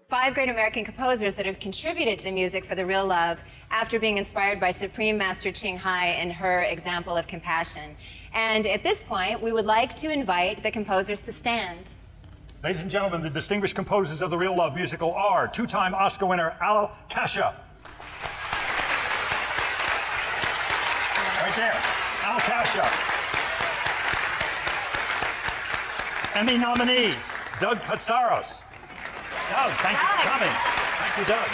5 great American composers that have contributed to the music for The Real Love after being inspired by Supreme Master CHINGHAI and her example of compassion. And at this point, we would like to invite the composers to stand. Ladies and gentlemen, the distinguished composers of The Real Love musical are two-time Oscar winner Al Kasha. Right there, Al Kasha. Emmy nominee, Doug Katsaros. Doug, thank you for coming. Thank you, Doug.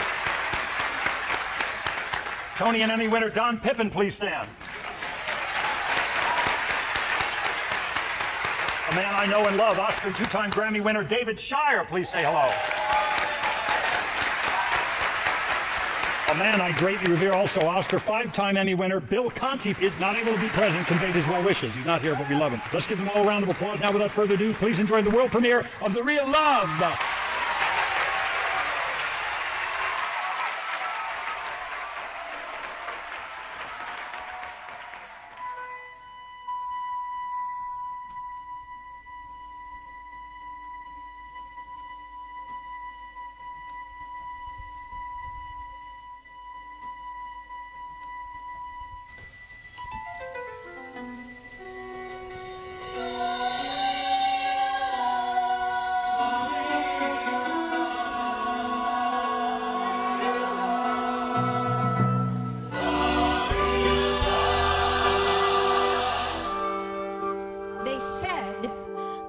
Tony and Emmy winner Don Pippin, please stand. A man I know and love, Oscar and two-time Grammy winner David Shire, please say hello. A man I greatly revere, also Oscar, 5-time Emmy winner Bill Conti is not able to be present, conveyed his well wishes. He's not here, but we love him. Let's give them all a round of applause. Now, without further ado, please enjoy the world premiere of The Real Love.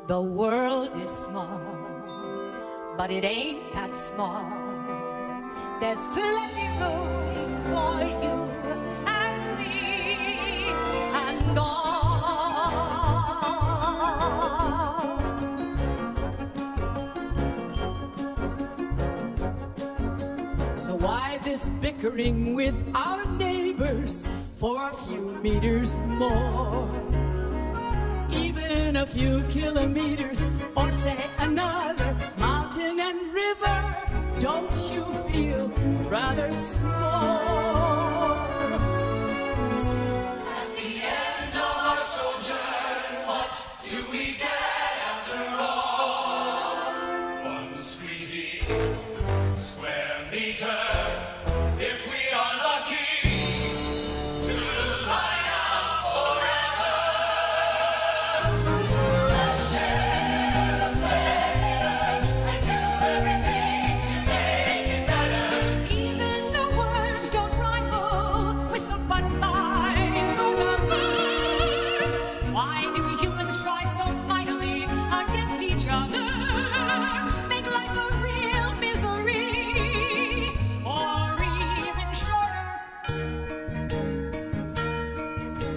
The world is small, but it ain't that small. There's plenty room for you and me and all. So why this bickering with our neighbors for a few meters more? Even a few kilometers, or say another mountain and river, don't you feel rather small? At the end of our sojourn, what do we get after all? One squeezy square meter, if we are lucky, to lie out forever.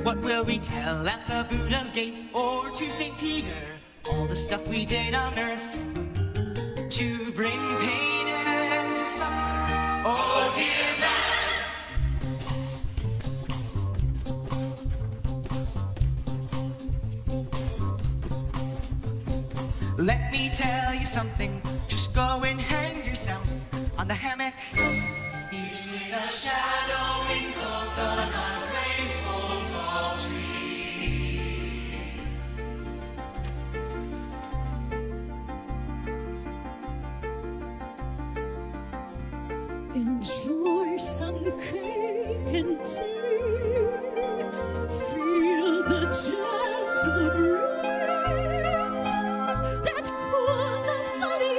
What will we tell at the Buddha's gate or to St. Peter? All the stuff we did on earth to bring pain and to suffering. Oh, dear man. Let me tell you something. Just go and hang yourself on the hammock between a shadowing coconut graceful tall trees. Enjoy some cake and tea. Feel the gentle breeze that cools a funny.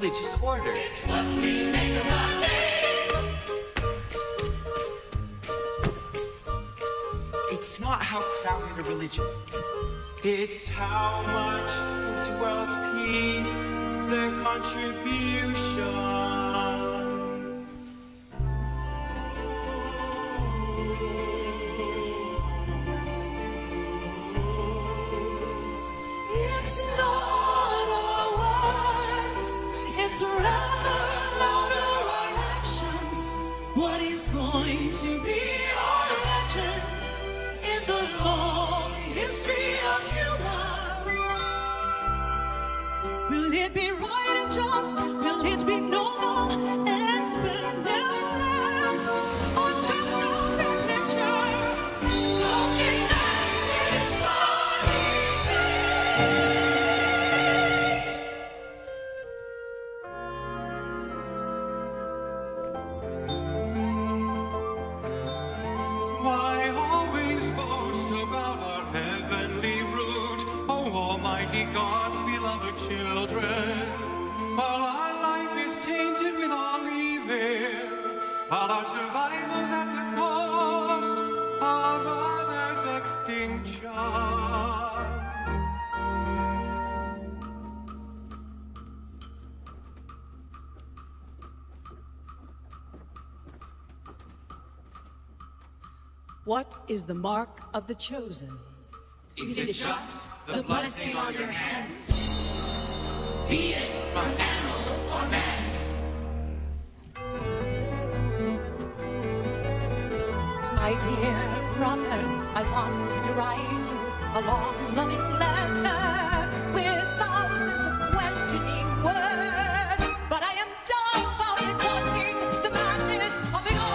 religious order. It's what we make of our name. It's not how crowded a religion. It's how much to world peace their contribution. It's not our words, it's rather louder our actions. What is going to be our legend in the long history of humans? Will it be right and just? Will it be noble and benevolent? Or just a picture? Something that is body fate. Why always boast about our heavenly root, oh almighty God's beloved children, while our life is tainted with all evil, while our survival's at the cost of others' extinction. What is the mark of the chosen? Is it just the blessing on your hands? Be it from animals or men's. My dear brothers, I want to write you a long, loving letter with thousands of questioning words, but I am dumbfounded watching the madness of it all.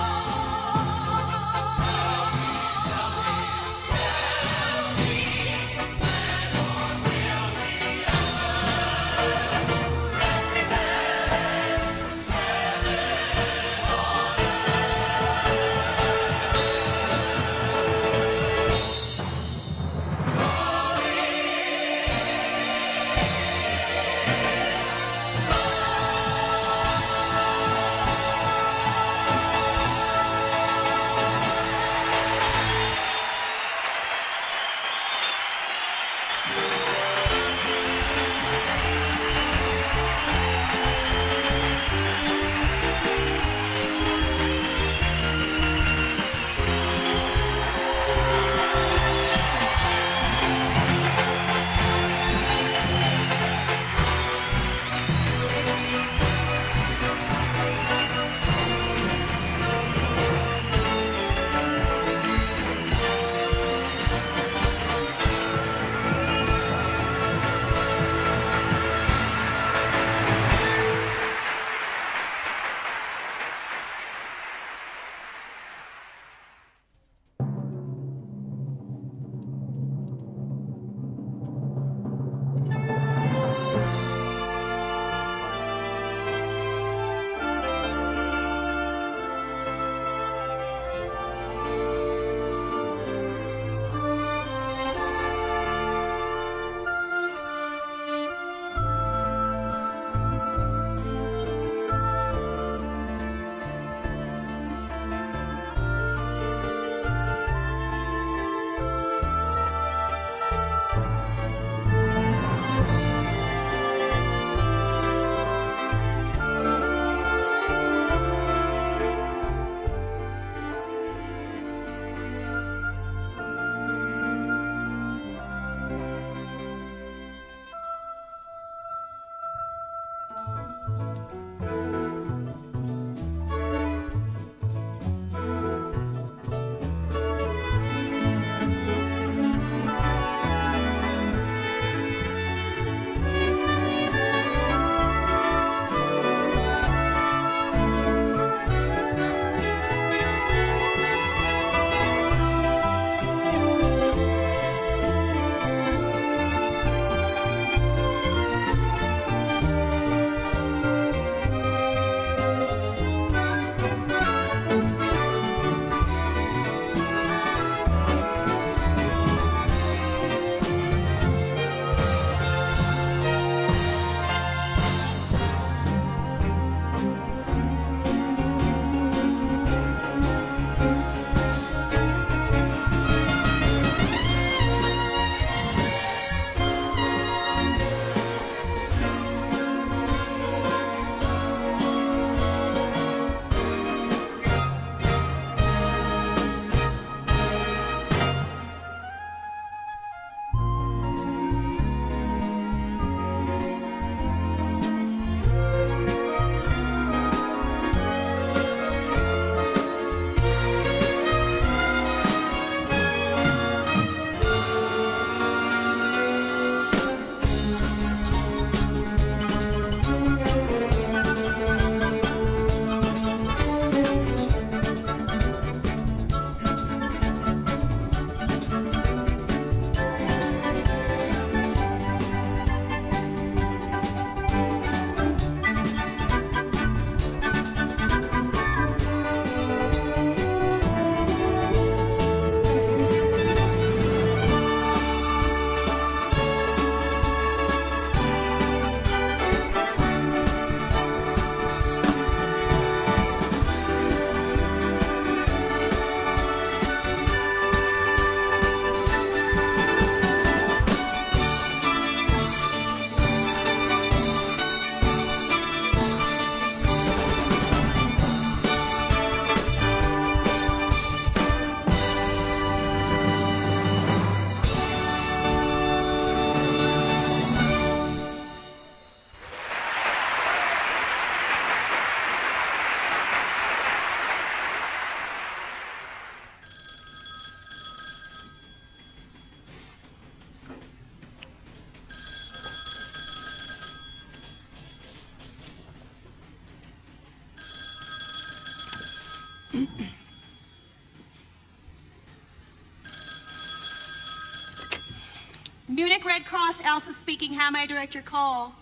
Red Cross, Elsa speaking. How may I direct your call?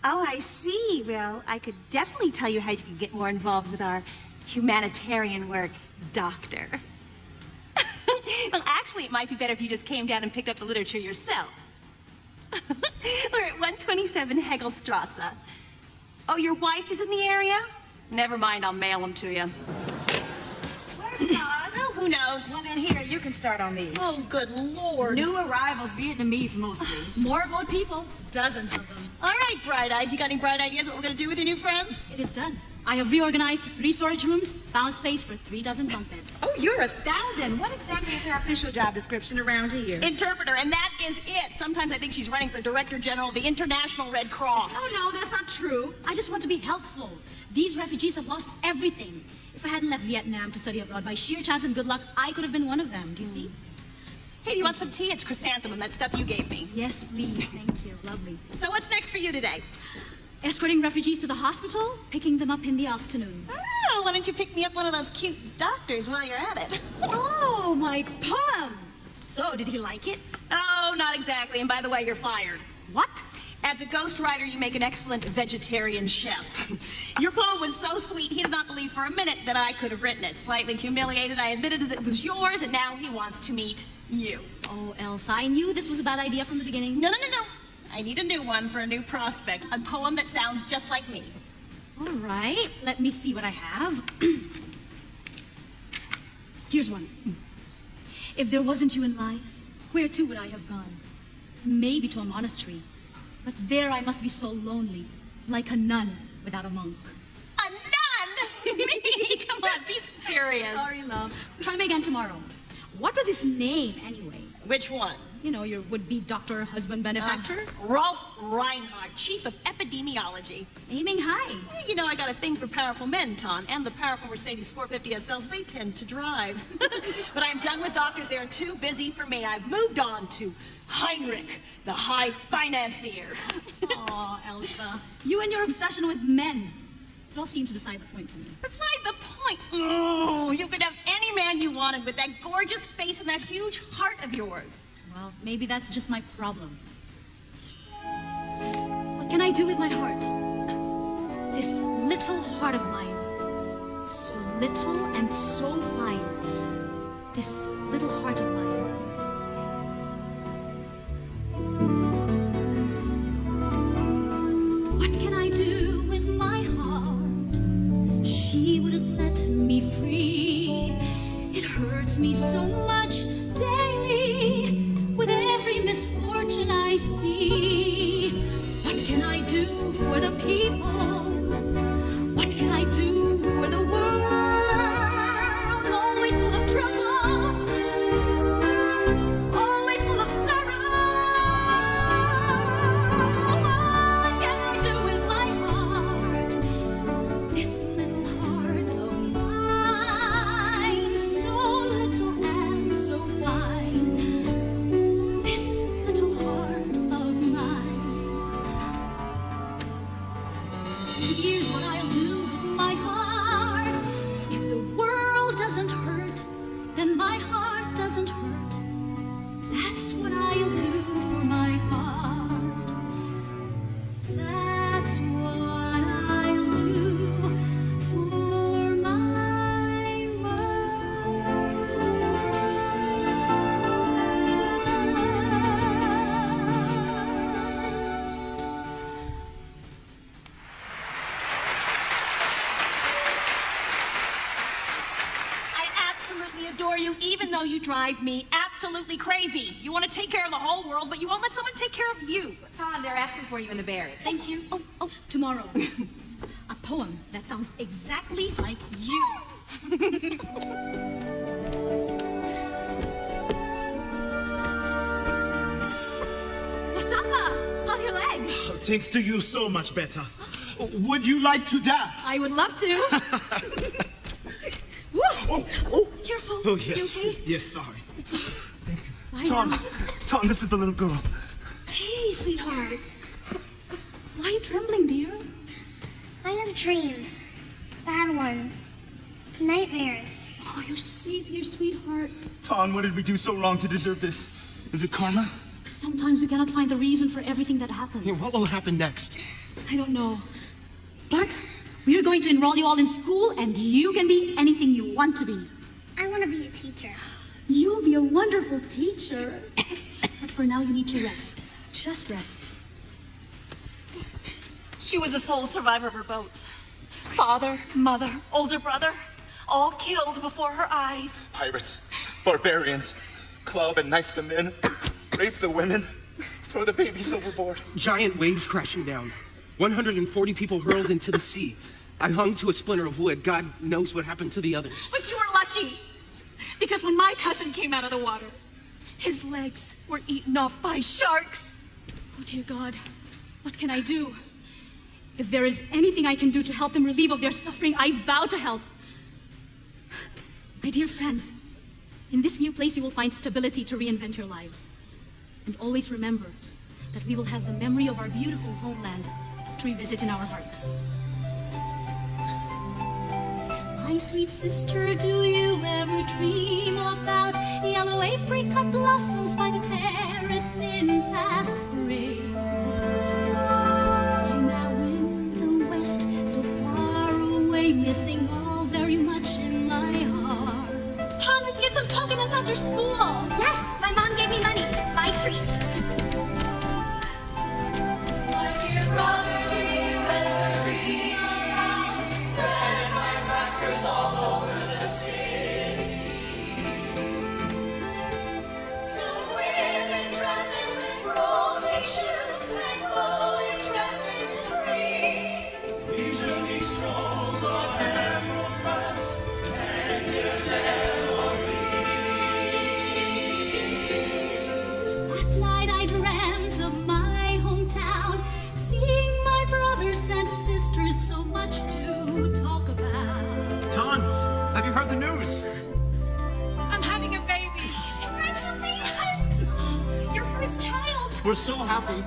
Oh, I see. Well, I could definitely tell you how you can get more involved with our humanitarian work, Doctor. Well, actually, it might be better if you just came down and picked up the literature yourself. We're at 127 Hegelstrasse. Oh, your wife is in the area? Never mind, I'll mail them to you. Where's Todd? Oh, who knows? Well, then here, you can start on these. Oh, good Lord. New arrivals, Vietnamese mostly. More boat people, dozens of them. All right, bright eyes. You got any bright ideas what we're going to do with your new friends? It is done. I have reorganized 3 storage rooms, found space for 3 dozen bunk beds. Oh, you're astounding. What exactly is her official job description around here? Interpreter, and that is it. Sometimes I think she's running for Director General of the International Red Cross. Oh, no, that's not true. I just want to be helpful. These refugees have lost everything. If I hadn't left Vietnam to study abroad by sheer chance and good luck, I could have been one of them. Do you see? Hey, do you want some tea? It's chrysanthemum, that stuff you gave me. Yes, please. Thank you. Lovely. So what's next for you today? Escorting refugees to the hospital, picking them up in the afternoon. Oh, why don't you pick me up one of those cute doctors while you're at it? Oh, my poem! So, did he like it? Oh, not exactly. And by the way, you're fired. What? As a ghostwriter, you make an excellent vegetarian chef. Your poem was so sweet, he did not believe for a minute that I could have written it. Slightly humiliated, I admitted that it was yours, and now he wants to meet you. Oh, Elsa, I knew this was a bad idea from the beginning. No. I need a new one for a new prospect. A poem that sounds just like me. All right, let me see what I have. Here's one. If there wasn't you in life, where to would I have gone? Maybe to a monastery. But there I must be so lonely, like a nun without a monk. A nun? Me? Come on, be serious. Sorry, love. Try me again tomorrow. What was his name, anyway? Which one? You know, your would-be doctor, husband, benefactor. Rolf Reinhardt, chief of epidemiology. Aiming high. You know, I got a thing for powerful men, Tom, and the powerful Mercedes 450 SLs they tend to drive. But I'm done with doctors. They are too busy for me. I've moved on to Heinrich, the high financier. Aw, Elsa. You and your obsession with men. It all seems beside the point to me. Beside the point? Oh, you could have any man you wanted with that gorgeous face and that huge heart of yours. Well, maybe that's just my problem. What can I do with my heart? This little heart of mine. So little and so fine. This little heart of mine. What can I do with my heart? She wouldn't let me free. It hurts me so much daily. With every misfortune I see, what can I do for the people? What can I do for the world? Always full of trouble, always full of sorrow. What can I do with my heart? This little heart of mine, so little and so fine. Here's what I'll do with my heart. If the world doesn't hurt, then my heart doesn't hurt. That's what I'll do for my heart. That's what I'll do for my world. Adore you, even though you drive me absolutely crazy. You want to take care of the whole world, but you won't let someone take care of you. Tom, they're asking for you in the barracks. Thank you. Oh, tomorrow. A poem that sounds exactly like you. What's up? How's your leg? Oh, thanks to you, so much better. Would you like to dance? I would love to. Oh, careful. Oh, yes. You okay? Yes, sorry. Thank you. I know. Tom, this is the little girl. Hey, sweetheart. Why are you trembling, dear? I have dreams. Bad ones. Nightmares. Oh, you're safe here, sweetheart. Tom, what did we do so wrong to deserve this? Is it karma? Sometimes we cannot find the reason for everything that happens. Hey, what will happen next? I don't know. But we're going to enroll you all in school, and you can be anything you want to be. I want to be a teacher. You'll be a wonderful teacher. But for now, you need to rest. Just rest. She was a sole survivor of her boat. Father, mother, older brother, all killed before her eyes. Pirates, barbarians, club and knife the men, rape the women, throw the babies overboard. Giant waves crashing down. 140 people hurled into the sea. I hung to a splinter of wood. God knows what happened to the others. But you were lucky, because when my cousin came out of the water, his legs were eaten off by sharks. Oh, dear God, what can I do? If there is anything I can do to help them relieve of their suffering, I vow to help. My dear friends, in this new place you will find stability to reinvent your lives. And always remember that we will have the memory of our beautiful homeland to revisit in our hearts. My sweet sister, do you ever dream about yellow apricot blossoms by the terrace in past springs? I'm now in the west, so far away, missing all very much in my heart. Tom, let's get some coconuts after school. Yes, my mom gave me money. My treat. My dear brother, do you ever dream about bread and firecrackers all over the city? The women dresses in rolling shoes and flowing dresses in the breeze. Leisurely strolls on emerald grass, tender memories. Last night I dreamt of my hometown, seeing my brothers and sisters, so much to talk about. Ton, have you heard the news? I'm having a baby. Congratulations! Your first child. We're so happy.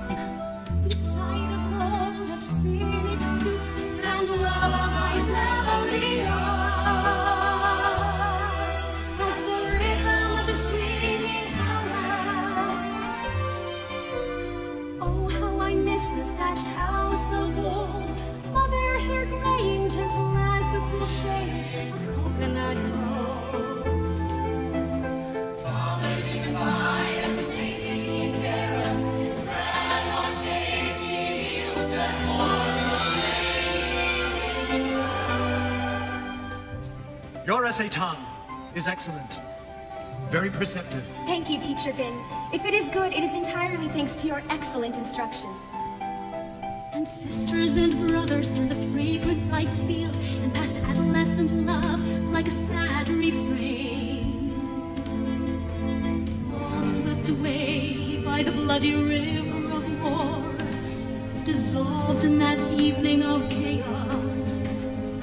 Beside a bowl of spinach soup and lullabies melody yours, as the rhythm of the swinging hammer. Oh, how I miss the thatched house of old, mother hair graying gentle as the cool shade of coconut groves. Father dignified as the saintly king's terrace, grandma's tasty meals that Your essay, Tan, is excellent. Very perceptive. Thank you, Teacher Bin. If it is good, it is entirely thanks to your excellent instruction. And sisters and brothers in the fragrant rice field, and past adolescent love like a sad refrain, all swept away by the bloody river of war, dissolved in that evening of chaos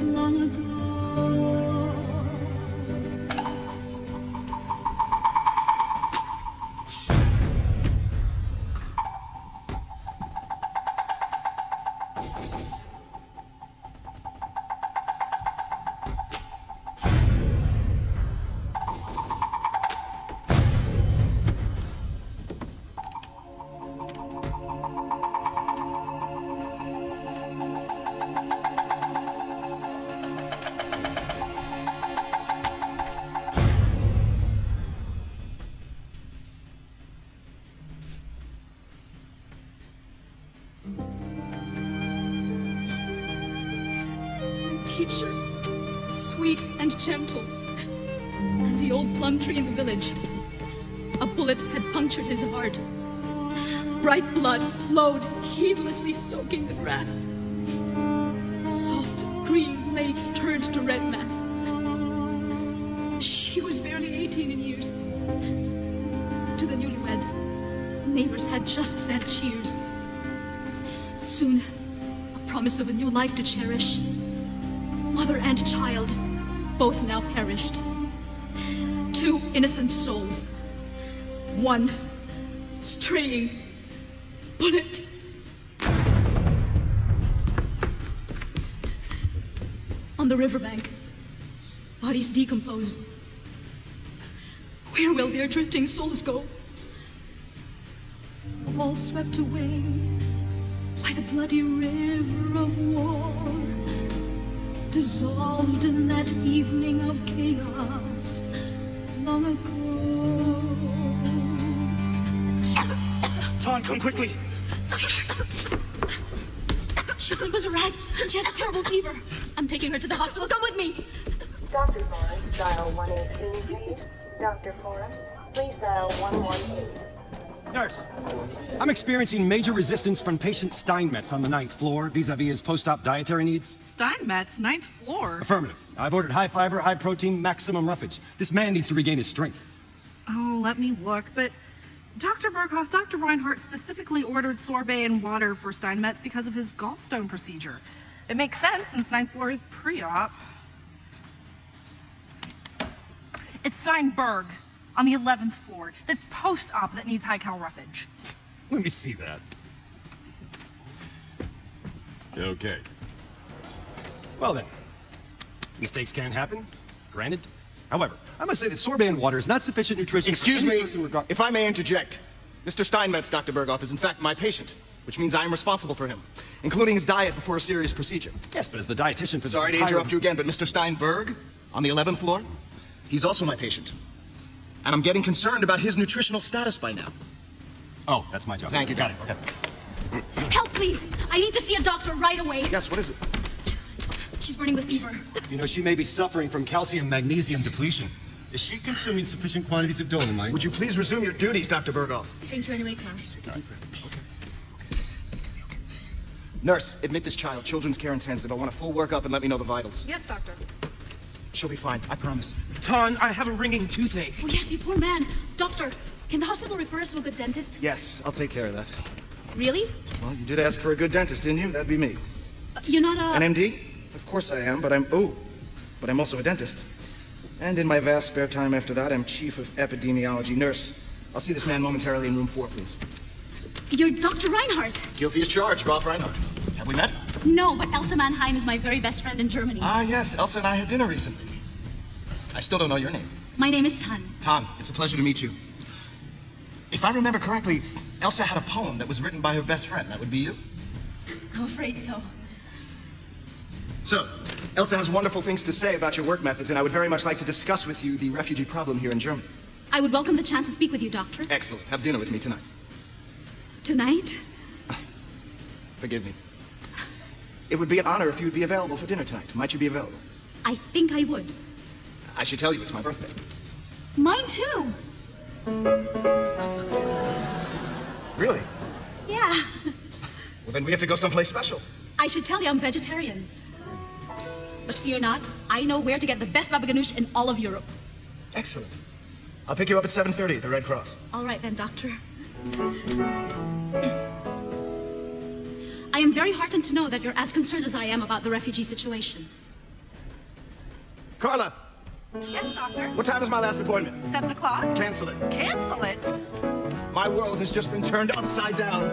long ago. Teacher, sweet and gentle as the old plum tree in the village. A bullet had punctured his heart. Bright blood flowed, heedlessly soaking the grass. Soft green blades turned to red mass. She was barely 18 in years. To the newlyweds, neighbors had just sent cheers. Soon, a promise of a new life to cherish. Mother and child, both now perished. Two innocent souls, one straying bullet. On the riverbank, bodies decompose. Where will their drifting souls go? all swept away by the bloody river of war, dissolved in that evening of chaos long ago. Ton, come quickly. Sweetheart. She's limp as a rag, and she has a terrible fever. I'm taking her to the hospital. Come with me. Dr. Forrest, dial 118, please. Dr. Forrest, please dial 118. Nurse, I'm experiencing major resistance from patient Steinmetz on the 9th floor vis-a-vis his post-op dietary needs. Steinmetz, 9th floor? Affirmative. I've ordered high fiber, high protein, maximum roughage. This man needs to regain his strength. Oh, let me look, but Dr. Berghoff, Dr. Reinhardt specifically ordered sorbet and water for Steinmetz because of his gallstone procedure. It makes sense since 9th floor is pre-op. It's Steinberg on the 11th floor. That's post-op that needs high-cal roughage. Let me see that. Okay. Well then, mistakes can happen, granted. However, I must say that sorbet and water is not sufficient nutrition. Excuse me, if I may interject. Mr. Steinmetz, Dr. Berghoff, is in fact my patient, which means I am responsible for him, including his diet before a serious procedure. Yes, but as the dietitian for Sorry to interrupt you again, but Mr. Steinberg, on the 11th floor, he's also my patient. And I'm getting concerned about his nutritional status by now. Oh, that's my job. Thank you. Got it. Okay. Help, please. I need to see a doctor right away. Yes, what is it? She's burning with fever. You know, she may be suffering from calcium-magnesium depletion. Is she consuming sufficient quantities of dolomite? Would you please resume your duties, Dr. Berghoff? Thank you anyway, Klaus. Okay. Nurse, admit this child. Children's care intensive. I want a full workup and let me know the vitals. Yes, doctor. She'll be fine, I promise. Ton, I have a ringing toothache. Oh, yes, you poor man. Doctor, can the hospital refer us to a good dentist? Yes, I'll take care of that. Really? Well, you did ask for a good dentist, didn't you? That'd be me. You're not a... An MD? Of course I am, but I'm also a dentist. And in my vast spare time after that, I'm chief of epidemiology. Nurse, I'll see this man momentarily in room 4, please. You're Dr. Reinhardt. Guilty as charged, Ralph Reinhardt. Have we met? No, but Elsa Mannheim is my very best friend in Germany. Ah, yes, Elsa and I had dinner recently. I still don't know your name. My name is Tan. Tan, it's a pleasure to meet you. If I remember correctly, Elsa had a poem that was written by her best friend. That would be you? I'm afraid so. So, Elsa has wonderful things to say about your work methods, and I would very much like to discuss with you the refugee problem here in Germany. I would welcome the chance to speak with you, Doctor. Excellent. Have dinner with me tonight. Tonight? Forgive me. It would be an honor if you would be available for dinner tonight. Might you be available? I think I would. I should tell you, it's my birthday. Mine too. Really? Yeah. Well, then we have to go someplace special. I should tell you I'm vegetarian. But fear not, I know where to get the best baba ganoush in all of Europe. Excellent. I'll pick you up at 7:30 at the Red Cross. All right then, Doctor. I am very heartened to know that you're as concerned as I am about the refugee situation. Carla! Yes, doctor? What time is my last appointment? 7 o'clock? Cancel it. Cancel it? My world has just been turned upside down.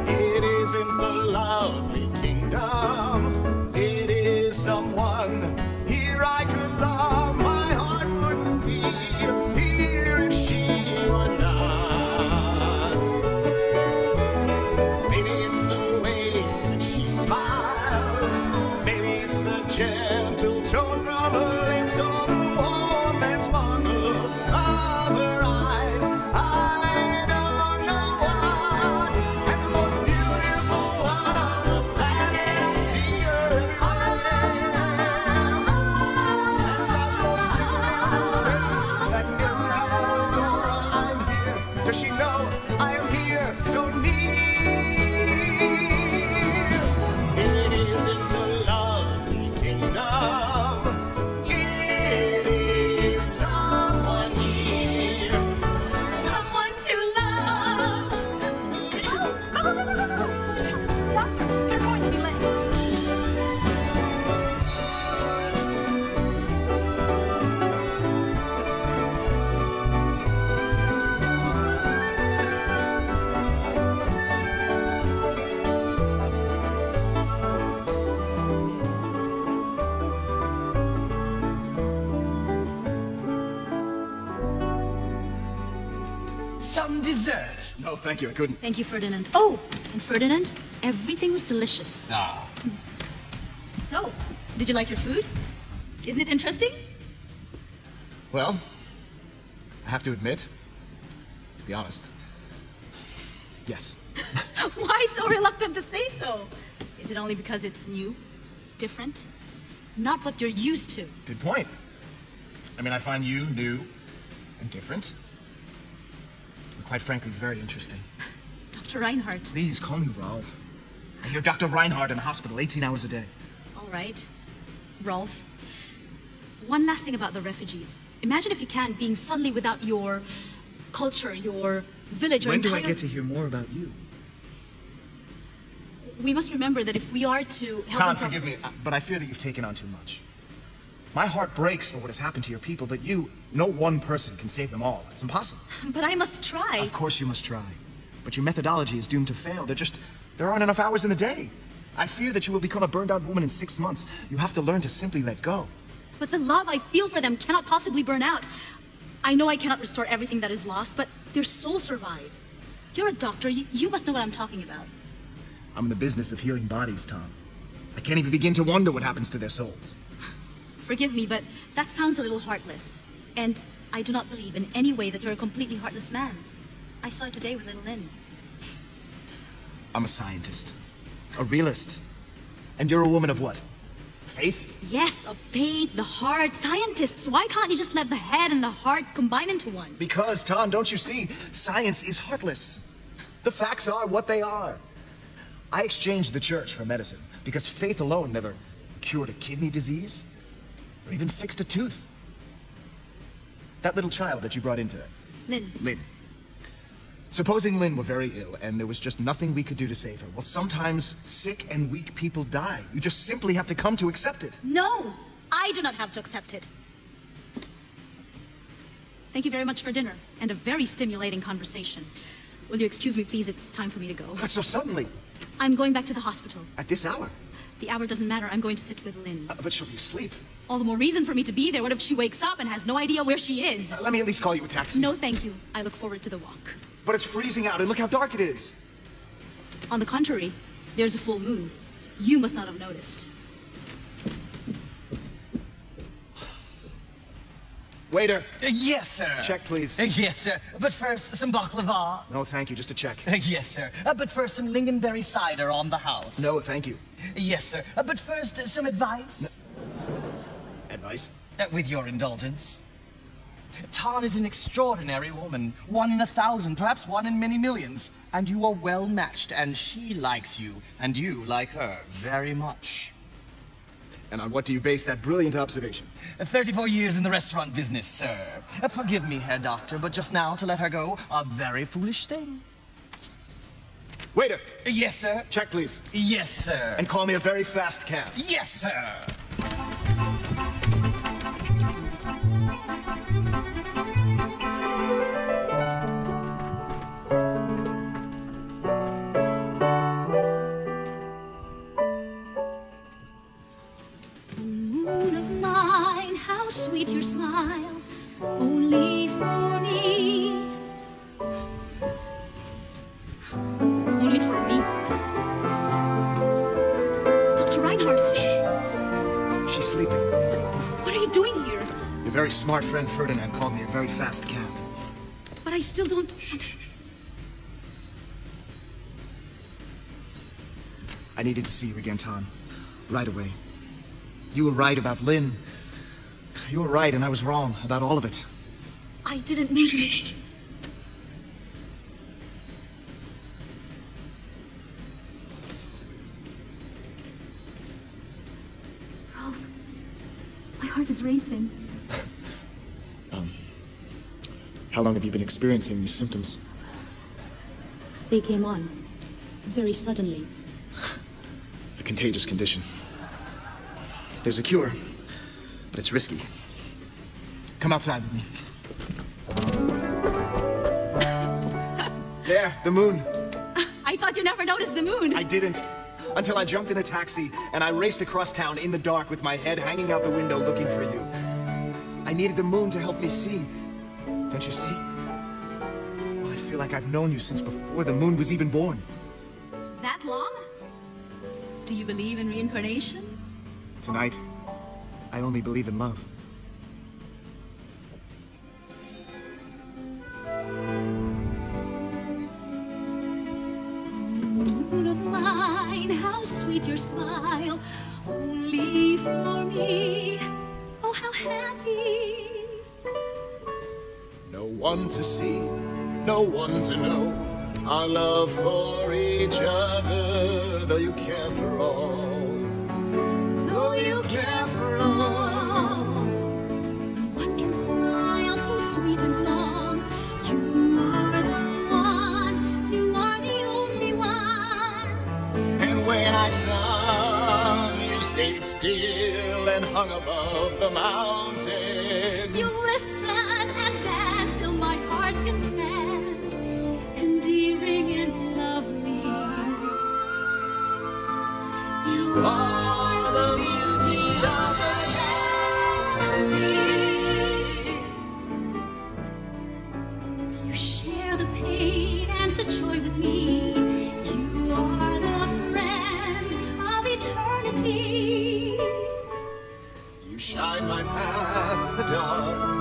It isn't the lovely kingdom. It is someone here I could love. My heart wouldn't be here if she were not. Maybe it's the way that she smiles. Maybe it's the gentle tone from her lips, or the warmth and sparkle of her eyes. dessert? No, thank you, I couldn't. Thank you, Ferdinand. Oh, and Ferdinand, everything was delicious. Ah. So, did you like your food? Isn't it interesting? Well, I have to admit, to be honest, yes. Why so reluctant to say so? Is it only because it's new, different, not what you're used to? Good point. I mean, I find you new and different. And quite frankly, very interesting. Dr. Reinhardt. Please, call me Ralph. I hear Dr. Reinhardt in the hospital 18 hours a day. All right, Rolf. One last thing about the refugees. Imagine if you can, being suddenly without your culture, your village, or When entire... do I get to hear more about you? We must remember that if we are to help Tom, them... forgive me, but I fear that you've taken on too much. My heart breaks for what has happened to your people, but you, no one person can save them all. It's impossible. But I must try. Of course you must try. But your methodology is doomed to fail. There aren't enough hours in the day. I fear that you will become a burned-out woman in 6 months. You have to learn to simply let go. But the love I feel for them cannot possibly burn out. I know I cannot restore everything that is lost, but their souls survive. You're a doctor. You must know what I'm talking about. I'm in the business of healing bodies, Tom. I can't even begin to wonder what happens to their souls. Forgive me, but that sounds a little heartless. And I do not believe in any way that you're a completely heartless man. I saw it today with little Lynn. I'm a scientist. A realist. And you're a woman of what? Faith? Yes, of faith, the heart. Scientists, why can't you just let the head and the heart combine into one? Because, Tom, don't you see? Science is heartless. The facts are what they are. I exchanged the church for medicine because faith alone never cured a kidney disease or even fixed a tooth. That little child that you brought in today. Lynn. Lynn. Supposing Lynn were very ill and there was just nothing we could do to save her. Well, sometimes sick and weak people die. You just simply have to come to accept it. No, I do not have to accept it. Thank you very much for dinner and a very stimulating conversation. Will you excuse me, please? It's time for me to go. Not so suddenly. I'm going back to the hospital. At this hour? The hour doesn't matter. I'm going to sit with Lynn. But she'll be asleep. All the more reason for me to be there. What if she wakes up and has no idea where she is? Let me at least call you a taxi. No, thank you. I look forward to the walk. But it's freezing out and look how dark it is. On the contrary, there's a full moon. You must not have noticed. Waiter. Yes, sir. Check, please. Yes, sir. But first, some baklava. No, thank you. Just a check. Yes, sir. But first, some lingonberry cider on the house. No, thank you. Yes, sir. But first, some advice. No. Advice? With your indulgence. THIٰN is an extraordinary woman. 1 in 1,000, perhaps 1 in many millions. And you are well matched, and she likes you, and you like her very much. And on what do you base that brilliant observation? 34 years in the restaurant business, sir. Forgive me, Herr Doctor, but just now to let her go, a very foolish thing. Waiter! Yes, sir. Check, please. Yes, sir. And call me a very fast cab. Yes, sir. How sweet your smile, only for me. Only for me. Dr. Reinhardt. Shh. She's sleeping. What are you doing here? Your very smart friend Ferdinand called me a very fast cab. But I still don't... I needed to see you again, Tom. Right away. You were right about Lynn. You were right, and I was wrong about all of it. I didn't mean to... Shh. Ralph, my heart is racing. How long have you been experiencing these symptoms? They came on very suddenly. A contagious condition. There's a cure, but it's risky. Come outside with me. There, the moon. I thought you never noticed the moon. I didn't. Until I jumped in a taxi and I raced across town in the dark with my head hanging out the window looking for you. I needed the moon to help me see. Don't you see? Oh, I feel feel like I've known you since before the moon was even born. That long? Do you believe in reincarnation? Tonight, I only believe in love. Moon of mine, how sweet your smile, only for me. Oh, how happy. No one to see, no one to know our love for each other, though you care for all. Though you care for all. No one can smile so sweet and long. You are the one, you are the only one. And when I saw you stayed still and hung above the mountain, You listened and danced till my heart's content, endearing and lovely. You are the beauty of the galaxy. You share the pain and the joy with me. You are the friend of eternity. you shine my path in the dark.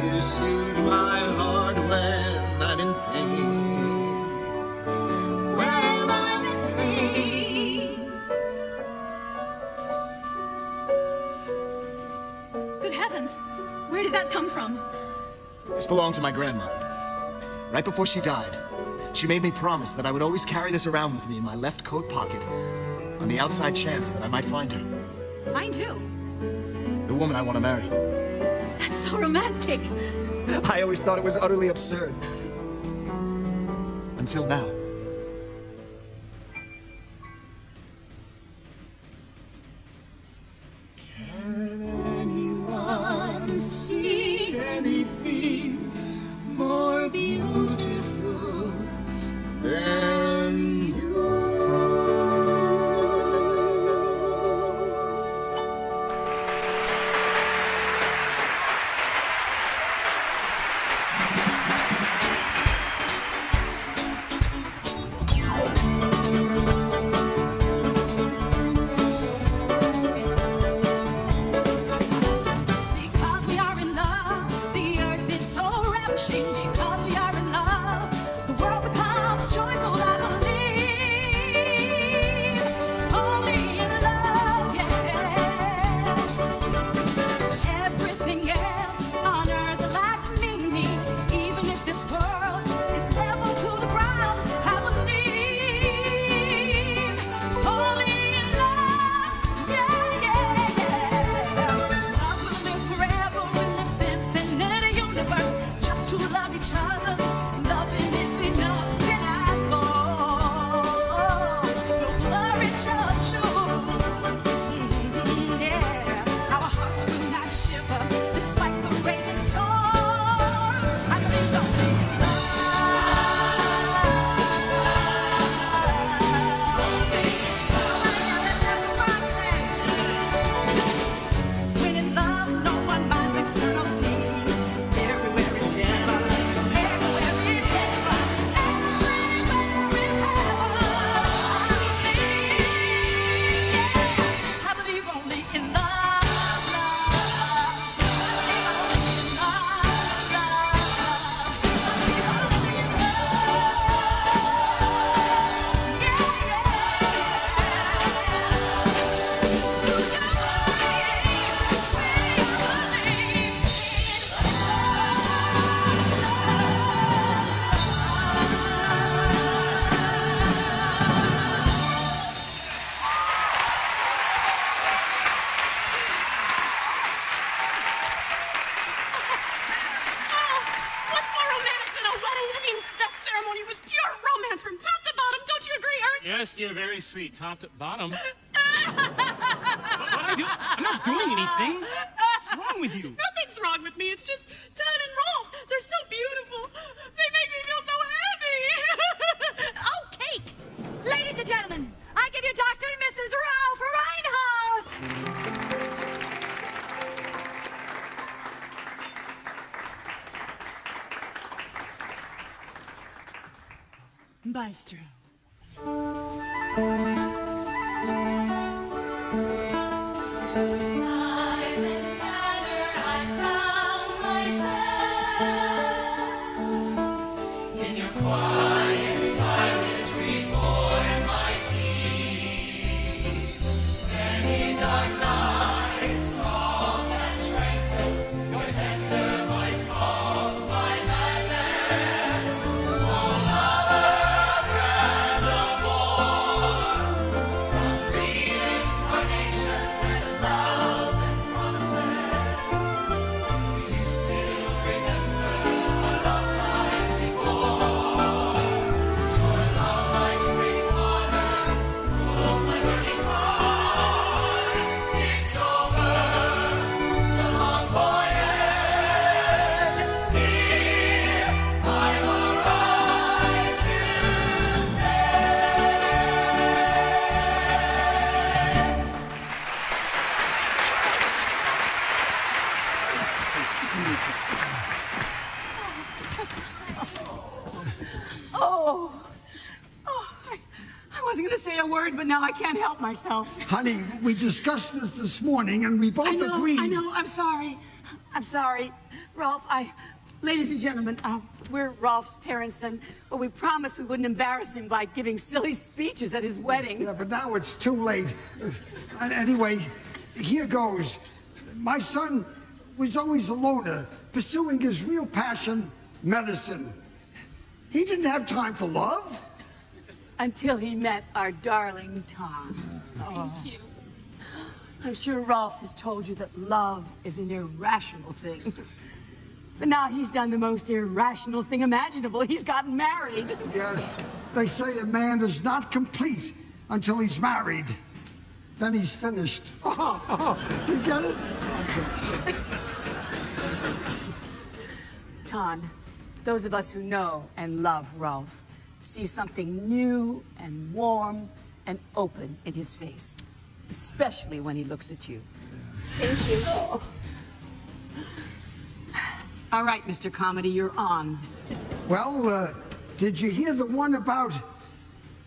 You soothe my heart when I'm in pain. When I'm in pain. Good heavens, where did that come from? This belonged to my grandmother. Right before she died, she made me promise that I would always carry this around with me in my left coat pocket, on the outside chance that I might find her. Find who? The woman I want to marry. That's so romantic. I always thought it was utterly absurd. Until now. Can anyone see anything more beautiful than you? Because we are in love, the earth is so ravishing. Because we are in love, the world becomes joyful, I believe. Only in love, yeah. Everything else on earth lacks meaning. Even if this world is level to the ground, I believe. Only in love, yeah, yeah, yeah. Love will live forever in this infinite universe. Just to love each other, loving is enough to ask for. We'll flourish us sure. Yeah, our hearts will not shiver despite the raging storm. I believe only in love. When in love, no one minds external scenes. Everywhere is heaven. Everywhere is heaven. Everywhere is heaven. I believe only in love, What's more romantic than a wedding? I mean, that ceremony was pure romance from top to bottom. Don't you agree, Ert? Yes, dear, very sweet. Top to bottom. What I do? I'm not doing anything. What's wrong with you? Nothing's wrong with me. It's just Todd and Rolf. They're so beautiful. They make me feel so happy. Oh, cake! Ladies and gentlemen, I give you Dr. and Mrs. Ralph Reinhardt! Maestro. Silent matter, I found myself. In your quiet silence reborn my peace. Many dark nights, soft and tranquil, your tender voice calls my madness. Oh, lover of Random from reincarnation and a thousand promises. Do you still remember our love lives before? Your love like spring water cools my burning heart. It's over, the long voyage. Here I've arrived to stay. I wasn't going to say a word, but now I can't help myself. Honey, we discussed this morning, and we both agreed. I know, I'm sorry. I'm sorry. Rolf, ladies and gentlemen, we're Rolf's parents, but we promised we wouldn't embarrass him by giving silly speeches at his wedding. Yeah, but now it's too late. And anyway, here goes. My son was always a loner, pursuing his real passion, medicine. He didn't have time for love. Until he met our darling Tom. Thank you. I'm sure Rolf has told you that love is an irrational thing. But now he's done the most irrational thing imaginable. He's gotten married. Yes, they say a man is not complete until he's married. Then he's finished. You get it? Ton, those of us who know and love Rolf see something new and warm and open in his face, especially when he looks at you. Thank you. All right, Mr. Comedy, you're on. Well, did you hear the one about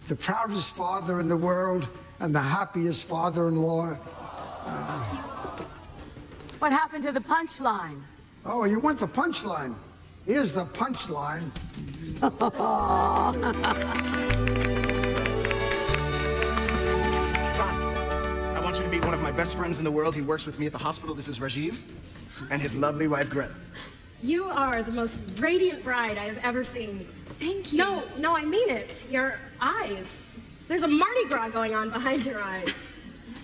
the proudest father in the world and the happiest father-in-law? What happened to the punchline? Oh, you want the punchline? Here's the punchline. Tom, I want you to meet one of my best friends in the world. He works with me at the hospital. This is Rajiv, and his lovely wife, Greta. You are the most radiant bride I have ever seen. Thank you. No, I mean it. Your eyes. There's a Mardi Gras going on behind your eyes.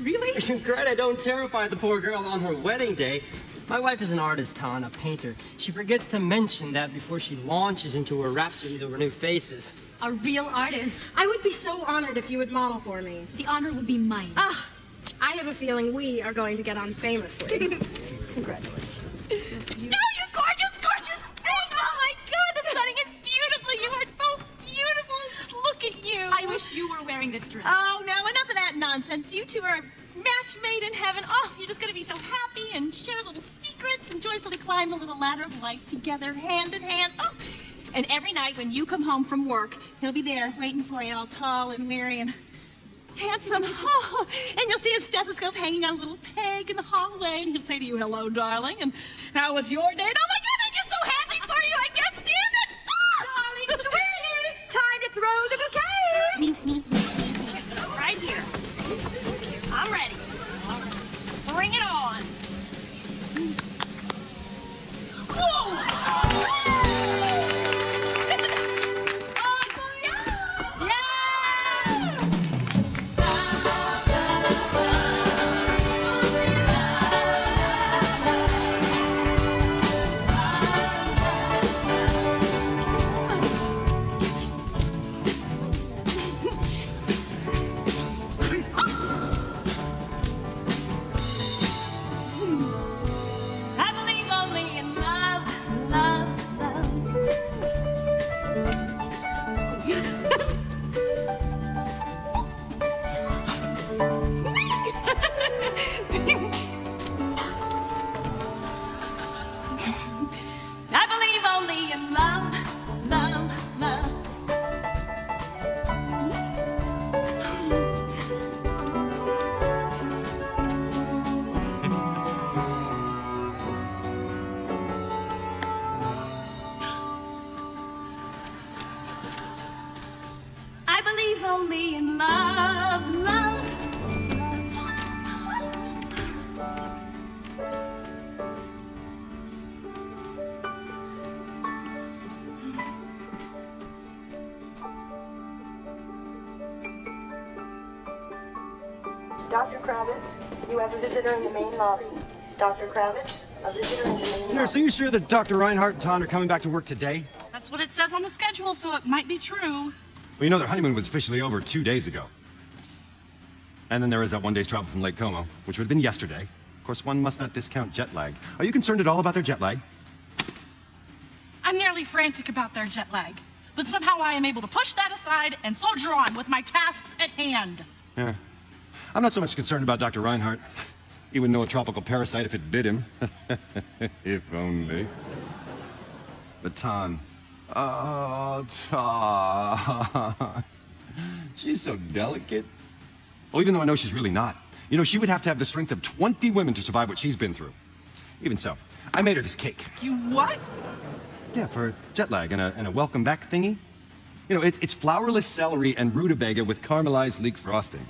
Really? Greta, don't terrify the poor girl on her wedding day. My wife is an artist, Ton, a painter. She forgets to mention that before she launches into her rhapsody over new faces. A real artist. I would be so honored if you would model for me. The honor would be mine. Ah, I have a feeling we are going to get on famously. Congratulations. No, you're gorgeous, gorgeous. Oh my God, this wedding is beautiful. You are both beautiful. Just look at you. I wish you were wearing this dress. Oh, no, enough of that nonsense. You two are match made in heaven. Oh, you're just going to be so happy and share little secrets and joyfully climb the little ladder of life together, hand in hand. Oh, and every night when you come home from work, he'll be there waiting for you, all tall and weary and handsome. Oh, and you'll see his stethoscope hanging on a little peg in the hallway, and he'll say to you, "Hello, darling, and how was your day?" And, oh my God, I'm just so happy for you. I can't stand it. Oh. Darling, sweetie, time to throw the bouquet. Right here. I'm ready. Bring it on. Whoa! Dr. Kravitz, you have a visitor in the main lobby. Dr. Kravitz, a visitor in the main lobby. Nurse, are you sure that Dr. Reinhardt and Ton are coming back to work today? That's what it says on the schedule, so it might be true. Well, you know their honeymoon was officially over 2 days ago. And then there was that 1 day's travel from Lake Como, which would have been yesterday. Of course, one must not discount jet lag. Are you concerned at all about their jet lag? I'm nearly frantic about their jet lag, but somehow I am able to push that aside and soldier on with my tasks at hand. Yeah. I'm not so much concerned about Dr. Reinhardt. He wouldn't know a tropical parasite if it bit him. If only. But Ton. Oh, Ton. She's so delicate. Well, even though I know she's really not. You know, she would have to have the strength of 20 women to survive what she's been through. Even so, I made her this cake. You what? Yeah, for jet lag and a welcome back thingy. You know, it's flourless celery and rutabaga with caramelized leek frosting.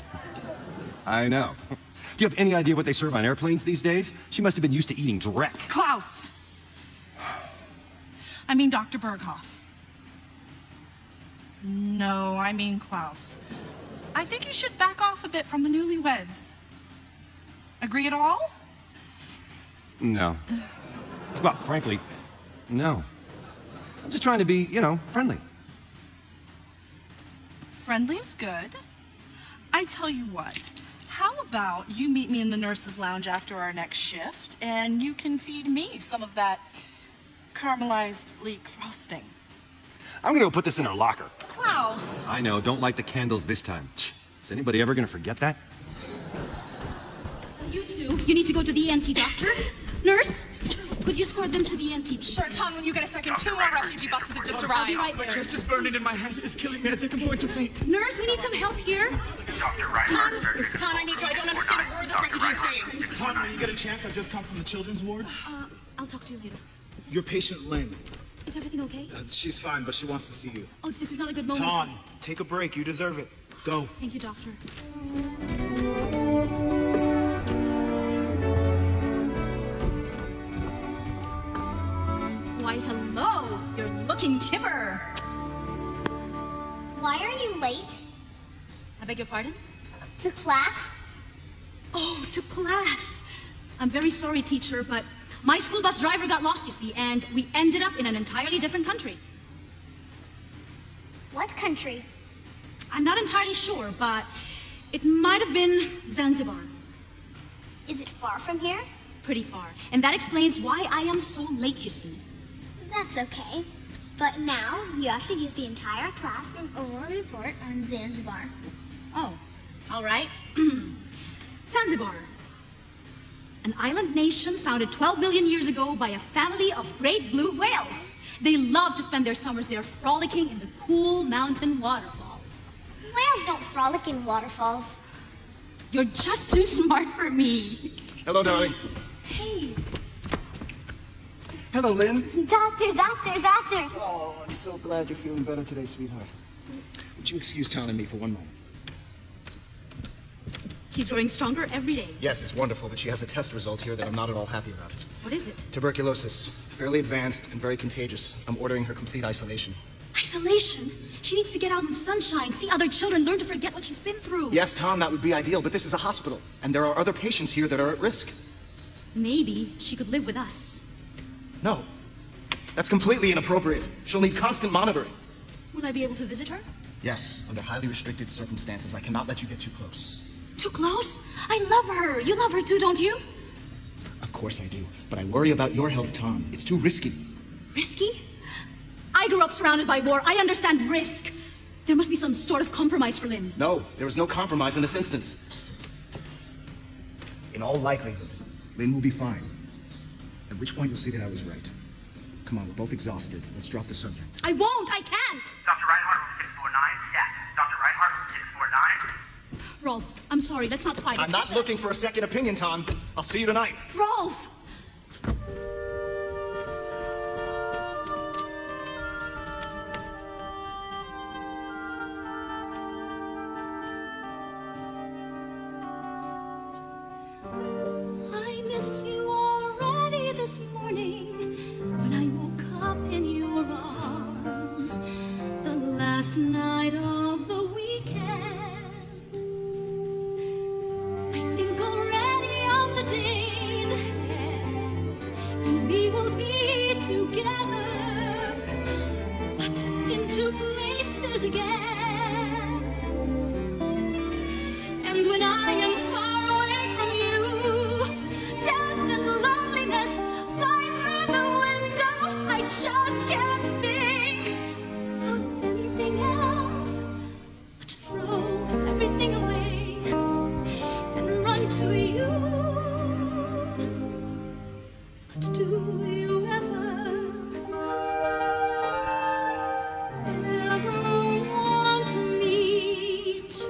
I know. Do you have any idea what they serve on airplanes these days? She must have been used to eating dreck. Klaus! I mean Dr. Berghoff. No, I mean Klaus. I think you should back off a bit from the newlyweds. Agree at all? No. Well, frankly, no. I'm just trying to be, you know, friendly. Friendly's good. I tell you what, how about you meet me in the nurse's lounge after our next shift, and you can feed me some of that caramelized leek frosting. I'm gonna go put this in her locker. Klaus! I know, don't light the candles this time. Is anybody ever gonna forget that? You two, you need to go to the ENT doctor. Nurse, could you escort them to the ENT? Sure, Tom, when you get a second, 2 more refugee buses have just I'll arrived. be right My there. chest is burning and my head is killing me. I think I'm going to faint. Nurse, we need some help here. Tom, I need you. I don't understand a word this refugee is saying. Tom, when you get a chance, I've just come from the children's ward. I'll talk to you later. Your patient, Lynn. Is everything okay? She's fine, but she wants to see you. Oh, this is not a good moment. Tom, take a break. You deserve it. Go. Thank you, doctor. Why, hello. You're looking chipper. Why are you late? I beg your pardon? To class? Oh, to class. I'm very sorry, teacher, but my school bus driver got lost, you see, and we ended up in an entirely different country. What country? I'm not entirely sure, but it might have been Zanzibar. Is it far from here? Pretty far. And that explains why I am so late, you see. That's okay. But now you have to give the entire class an oral report on Zanzibar. Oh, all right. Zanzibar. An island nation founded 12 million years ago by a family of great blue whales. They love to spend their summers there frolicking in the cool mountain waterfalls. Whales don't frolic in waterfalls. You're just too smart for me. Hello, darling. Hey. Hello, Lynn. Doctor. Oh, I'm so glad you're feeling better today, sweetheart. Would you excuse Ton and me for one moment? She's growing stronger every day. Yes, it's wonderful, but she has a test result here that I'm not at all happy about. What is it? Tuberculosis. Fairly advanced and very contagious. I'm ordering her complete isolation. Isolation? She needs to get out in the sunshine, see other children, learn to forget what she's been through. Yes, Tom, that would be ideal, but this is a hospital, and there are other patients here that are at risk. Maybe she could live with us. No. That's completely inappropriate. She'll need constant monitoring. Would I be able to visit her? Yes, under highly restricted circumstances. I cannot let you get too close. Too close? I love her. You love her too, don't you? Of course I do, but I worry about your health, Tom. It's too risky. Risky? I grew up surrounded by war. I understand risk. There must be some sort of compromise for Lynn. No, there is no compromise in this instance. In all likelihood, Lynn will be fine. At which point you'll see that I was right. Come on, we're both exhausted. Let's drop the subject. I won't. I can't. Dr. Reinhardt, 649, status. Dr. Reinhardt, 649. Rolf, I'm sorry. Let's not fight. I'm not looking for a second opinion, Tom. I'll see you tonight. Rolf! I miss you already this morning when I woke up in your arms. The last night of the weekend. to you. But do you ever want me to?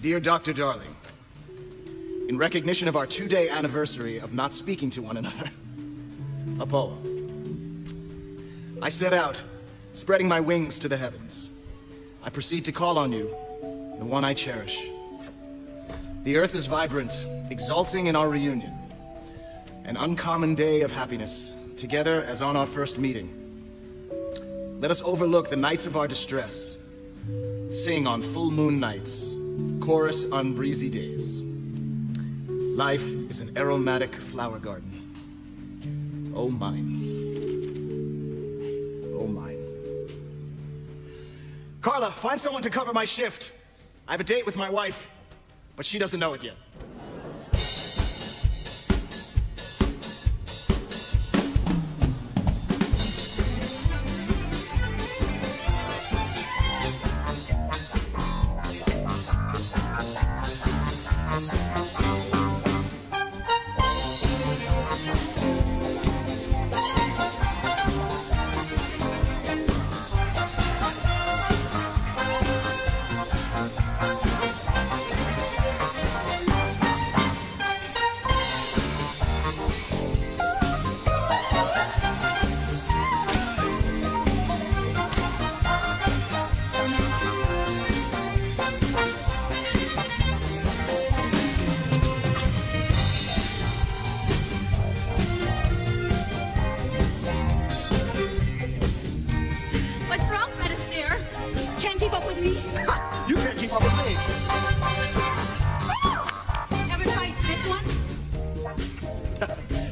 Dear Dr. Darling, in recognition of our 2-day anniversary of not speaking to one another, a poem. I set out, spreading my wings to the heavens. I proceed to call on you, the one I cherish. The earth is vibrant, exulting in our reunion. An uncommon day of happiness, together as on our first meeting. Let us overlook the nights of our distress. Sing on full moon nights, chorus on breezy days. Life is an aromatic flower garden. Oh, mine. Oh, mine. Carla, find someone to cover my shift. I have a date with my wife, but she doesn't know it yet.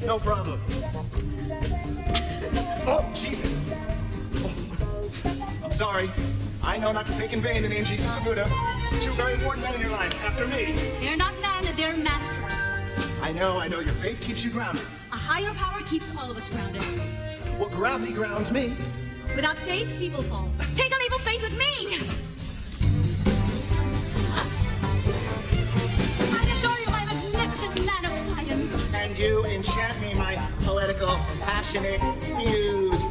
No problem. Oh, Jesus. Oh. I'm sorry. I know not to take in vain the name Jesus of Buddha. Two very important men in your life, after me. They're not men, they're masters. I know. Your faith keeps you grounded. A higher power keeps all of us grounded. Well, gravity grounds me. Without faith, people fall. Take a leap of faith with me! I adore you, my magnificent man of science. And you enchant me, my poetical, passionate muse.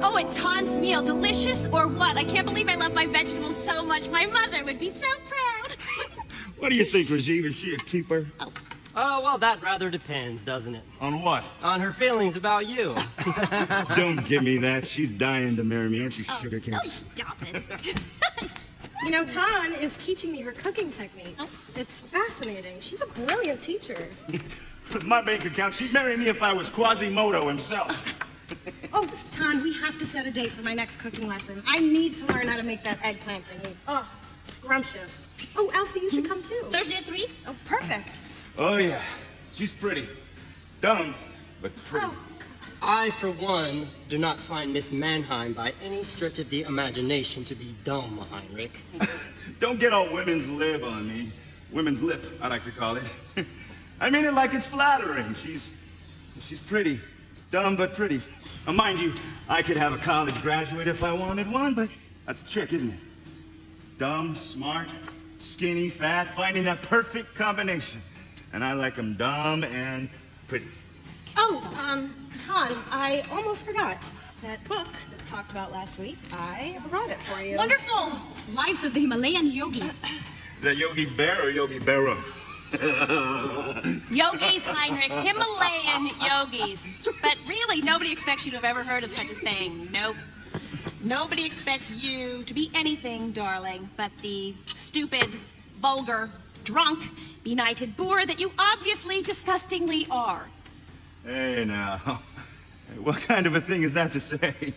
Oh, and Tan's meal, delicious or what? I can't believe I love my vegetables so much. My mother would be so proud. What do you think, Rajiv? Is she a keeper? Oh, well, that rather depends, doesn't it? On what? On her feelings about you. Don't give me that. She's dying to marry me, aren't you, sugar cane? Oh, stop it. You know, Tan is teaching me her cooking techniques. It's fascinating. She's a brilliant teacher. With my bank account, she'd marry me if I was Quasimodo himself. Oh, Tan, we have to set a date for my next cooking lesson. I need to learn how to make that eggplant thingy. Oh, scrumptious. Oh, Elsie, you should come too. Thursday at 3? Oh, perfect. Oh, yeah. She's pretty. Dumb, but pretty. Oh. I, for one, do not find Miss Mannheim by any stretch of the imagination to be dumb, Heinrich. Don't get all women's lib on me. Women's lip, I like to call it. I mean it like it's flattering. She's pretty. Dumb but pretty. Now, mind you, I could have a college graduate if I wanted one, but that's the trick, isn't it? Dumb, smart, skinny, fat, finding that perfect combination. And I like them dumb and pretty. Oh, Tan, I almost forgot. That book that we talked about last week, I brought it for you. Wonderful! Lives of the Himalayan Yogis. Is that Yogi Bear or Yogi Berra? Yogis, Heinrich, Himalayan yogis. But really, nobody expects you to have ever heard of such a thing. Nope. Nobody expects you to be anything, darling, but the stupid, vulgar, drunk, benighted boor that you obviously disgustingly are. Hey, now. What kind of a thing is that to say?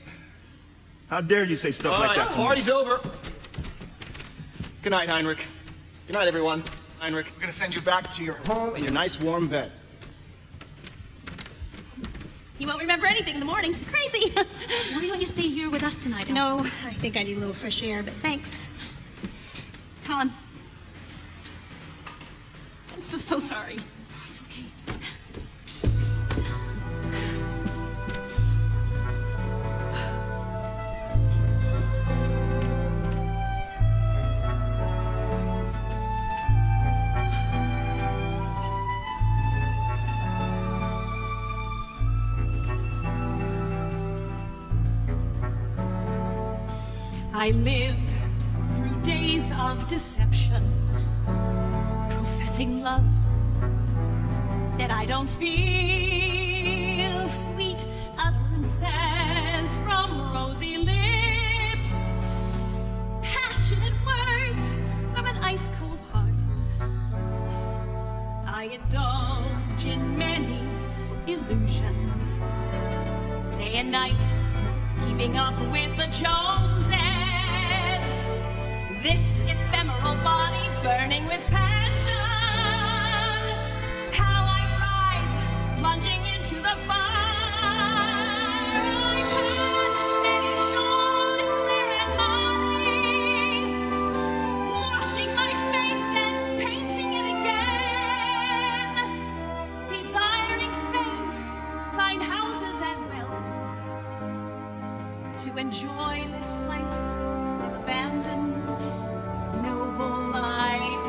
How dare you say stuff like that to me? Party's over. Good night, Heinrich. Good night, everyone. Heinrich, we're gonna send you back to your home in your nice warm bed. You won't remember anything in the morning. Crazy. Why don't you stay here with us tonight, Elsa? No, I think I need a little fresh air, but thanks. Tom. I'm just so sorry. It's okay. I live through days of deception, professing love that I don't feel, sweet utterances from rosy lips, passionate words from an ice-cold heart. I indulge in many illusions, day and night, keeping up with the Joneses. This ephemeral body burning with passion. How I writhe, plunging into the fire. I pass many shores clear and muddy, washing my face, then painting it again. Desiring fame, fine houses and wealth, to enjoy this life I've abandoned noble ideas.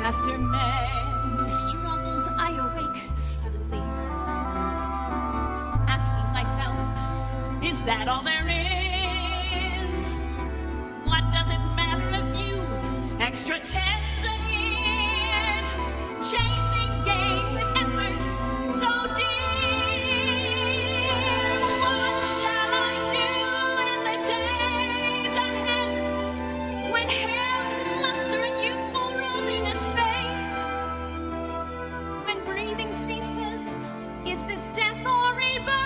After many struggles, I awake suddenly, asking myself, is that all there is? What does it matter if you extra tens of years, chasing gain with efforts so dear? What shall I do in the days ahead, when health's luster and youthful rosiness fades? When breathing ceases, is this death or rebirth?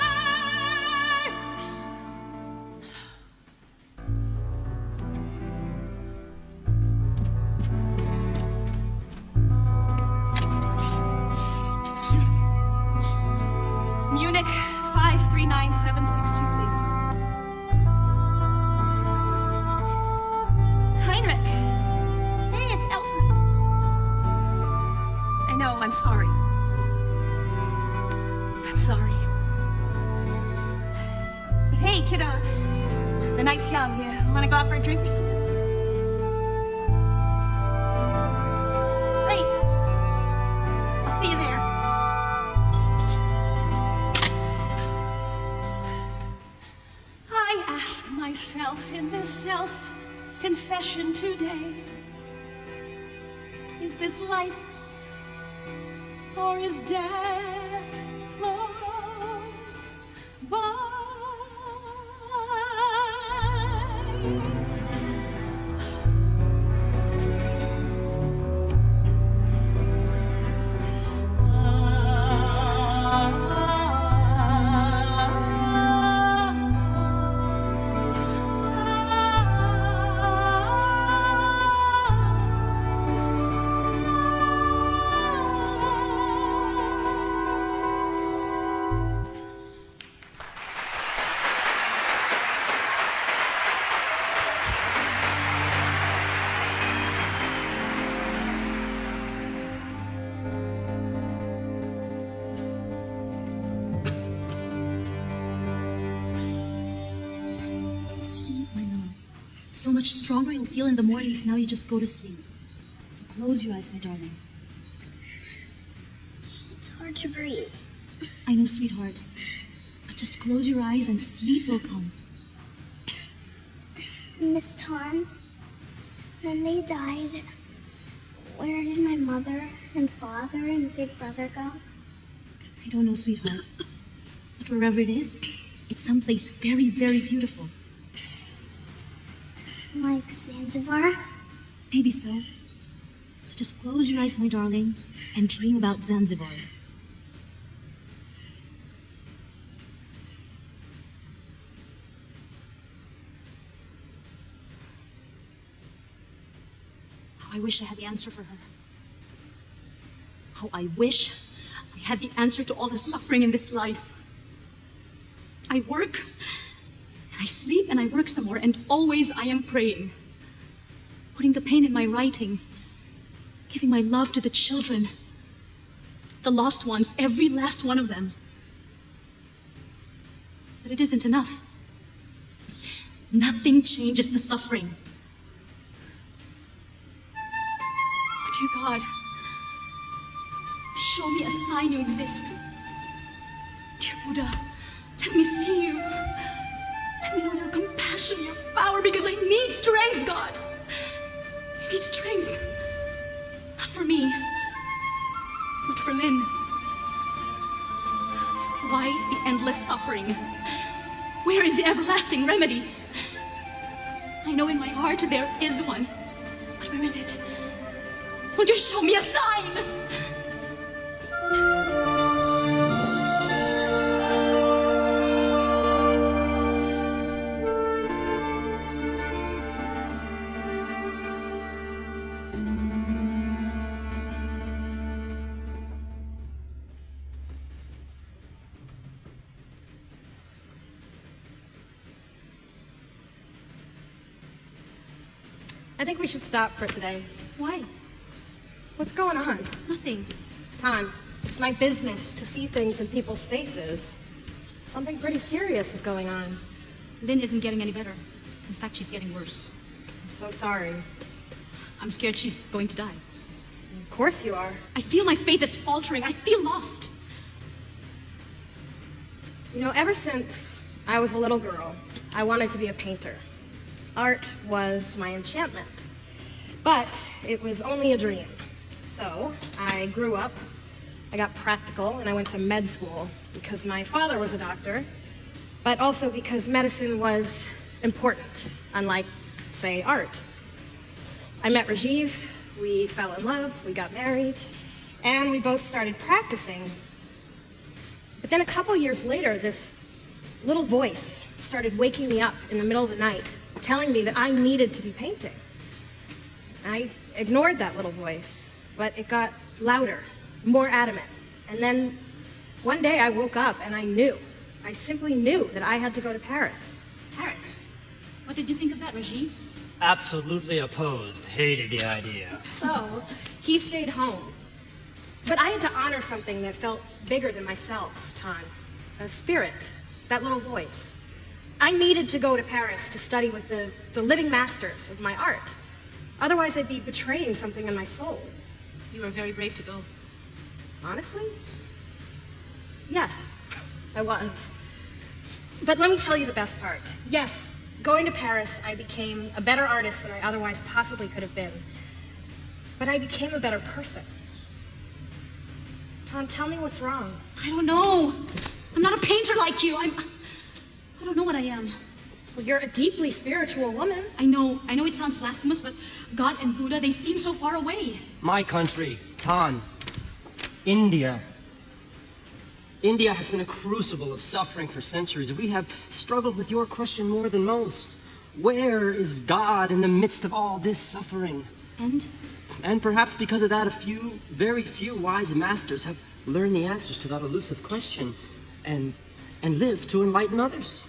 Munich 539762, please. Heinrich. Hey, it's Elsa. I know, I'm sorry. I'm sorry. But hey, kiddo, the night's young. You want to go out for a drink or something? Great. I'll see you there. I ask myself in this self-confession today, is this life or is death close by? So much stronger you'll feel in the morning if now you just go to sleep. So close your eyes, my darling. It's hard to breathe. I know, sweetheart. But just close your eyes and sleep will come. Miss Ton, when they died, where did my mother and father and big brother go? I don't know, sweetheart. But wherever it is, it's someplace very, very beautiful. Like Zanzibar? Maybe so. So just close your eyes, my darling, and dream about Zanzibar. How I wish I had the answer for her. How I wish I had the answer to all the suffering in this life. I work, and I sleep, and I work some more, and always I am praying. Putting the pain in my writing, giving my love to the children, the lost ones, every last one of them. But it isn't enough. Nothing changes the suffering. Dear God, show me a sign you exist. Dear Buddha, let me see you. Let me know your compassion, your power, because I need strength, God. I need strength. Not for me, but for Lynn. Why the endless suffering? Where is the everlasting remedy? I know in my heart there is one, but where is it? Won't you show me a sign? I think we should stop for today. Why? What's going on? Nothing. Tom, it's my business to see things in people's faces. Something pretty serious is going on. Lynn isn't getting any better. In fact, she's getting worse. I'm so sorry. I'm scared she's going to die. Of course you are. I feel my faith is faltering. I feel lost. You know, ever since I was a little girl, I wanted to be a painter. Art was my enchantment. But it was only a dream. So I grew up, I got practical, and I went to med school because my father was a doctor, but also because medicine was important, unlike, say, art. I met Rajiv, we fell in love, we got married, and we both started practicing. But then a couple years later, this little voice started waking me up in the middle of the night, telling me that I needed to be painting. I ignored that little voice, but it got louder, more adamant. And then one day I woke up and I knew. I simply knew that I had to go to Paris. Paris? What did you think of that, Rajiv? Absolutely opposed. Hated the idea. So he stayed home. But I had to honor something that felt bigger than myself, Tan. A spirit, that little voice. I needed to go to Paris to study with the living masters of my art. Otherwise, I'd be betraying something in my soul. You were very brave to go. Honestly? Yes, I was. But let me tell you the best part. Yes, going to Paris, I became a better artist than I otherwise possibly could have been. But I became a better person. Tom, tell me what's wrong. I don't know. I'm not a painter like you. I don't know what I am. Well, you're a deeply spiritual woman. I know it sounds blasphemous, but God and Buddha, they seem so far away. My country, Tan, India. India has been a crucible of suffering for centuries. We have struggled with your question more than most. Where is God in the midst of all this suffering? And perhaps because of that, very few wise masters have learned the answers to that elusive question and live to enlighten others.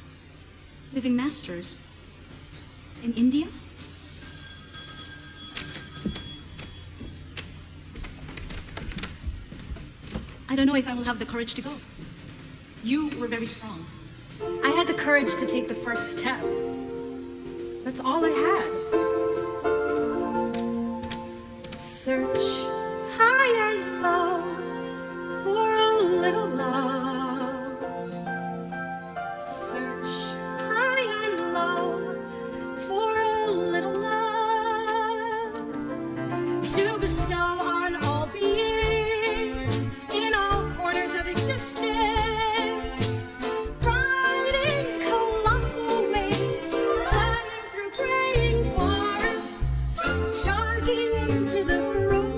Living masters? In India? I don't know if I will have the courage to go. You were very strong. I had the courage to take the first step. That's all I had. Search high and low for a little love. Search high and low for a little love to bestow on all beings in all corners of existence, riding colossal waves, flying through graying forests, charging into the ferocious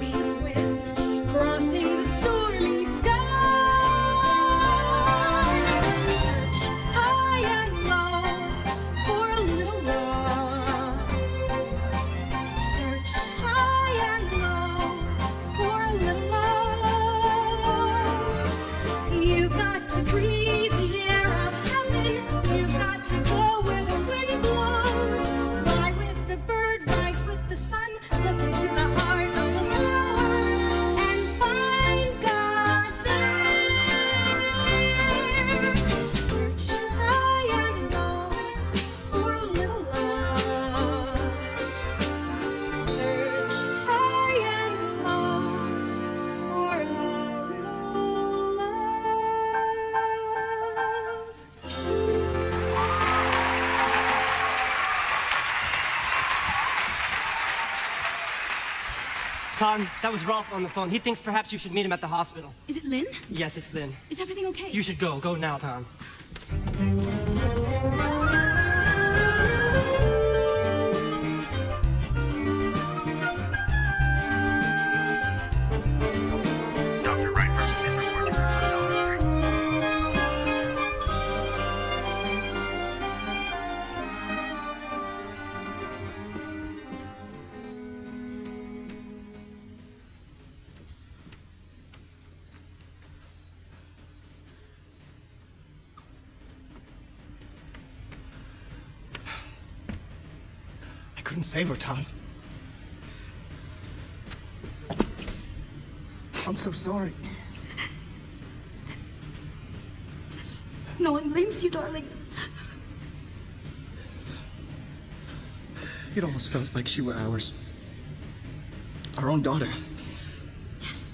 Ton, that was Rolf on the phone. He thinks perhaps you should meet him at the hospital. Is it Lynn? Yes, it's Lynn. Is everything okay? You should go. Go now, Ton. I couldn't save her, Tom. I'm so sorry. No one blames you, darling. It almost felt like she were ours. Our own daughter. Yes.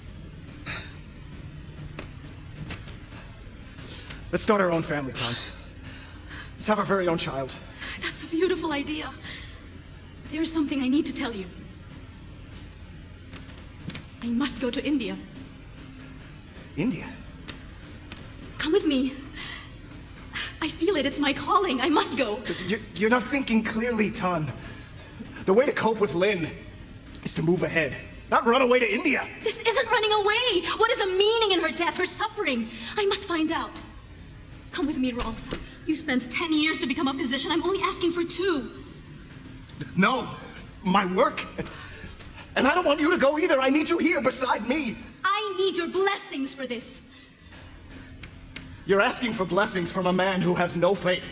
Let's start our own family, Tom. Let's have our very own child. That's a beautiful idea. There's something I need to tell you. I must go to India. India? Come with me. I feel it. It's my calling. I must go. You're not thinking clearly, Ton. The way to cope with Lynn is to move ahead, not run away to India. This isn't running away. What is a meaning in her death, her suffering? I must find out. Come with me, Rolf. You spent 10 years to become a physician. I'm only asking for 2. No, my work. And I don't want you to go either. I need you here beside me. I need your blessings for this. You're asking for blessings from a man who has no faith.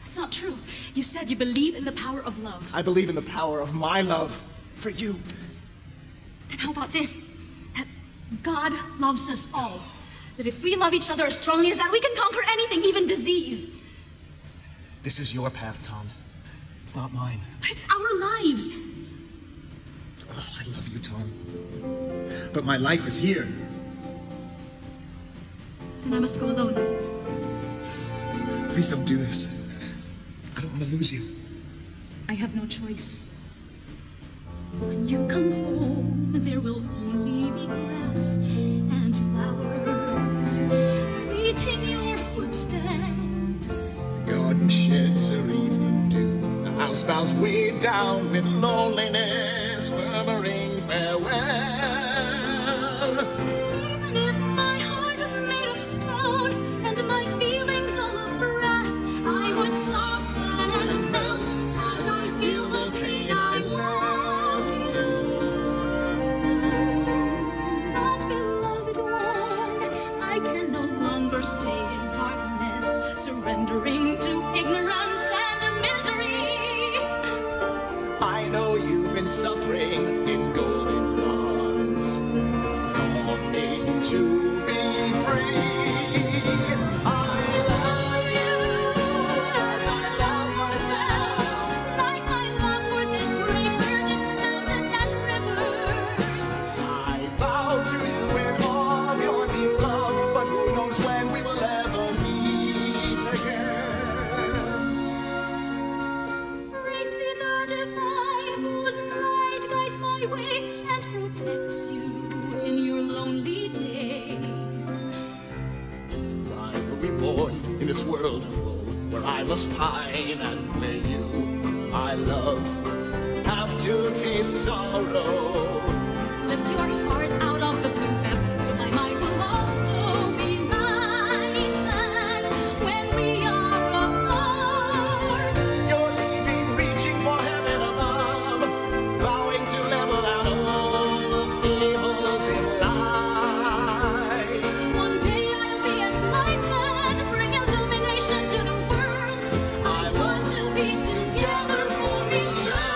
That's not true. You said you believe in the power of love. I believe in the power of my love for you. Then how about this? That God loves us all. That if we love each other as strongly as that, we can conquer anything, even disease. This is your path, Tom. It's not mine. But it's our lives. Oh, I love you, Tom. But my life is here. Then I must go alone. Please don't do this. I don't want to lose you. I have no choice. When you come home, there will only be grass and flowers greeting your footsteps. Garden sheds are evening dew. The house bows weighed down with loneliness, murmuring farewell. Even if my heart was made of stone and my feelings all of brass, I would soften and melt as I feel the pain I left you. But beloved one, I can no longer stay in darkness, surrendering to ignorance and misery. I know you've been suffering in golden bonds, longing to be free. I love you as I love myself, like my love for this great earth, its mountains and rivers. I bow to you in all of your deep love, but who knows when we will ever meet again. Praised be the divine, whose light guides my way and protects you in your lonely days. I will be born in this world of woe, where I must pine and where you, my love, have to taste sorrow. Lift your heart out of the blue ebb, so my mind will also be lightened when we are apart. You're leaving, reaching for heaven above, vowing to level out all the evils in life. One day I'll be enlightened, bring illumination to the world. I want to be together for eternity.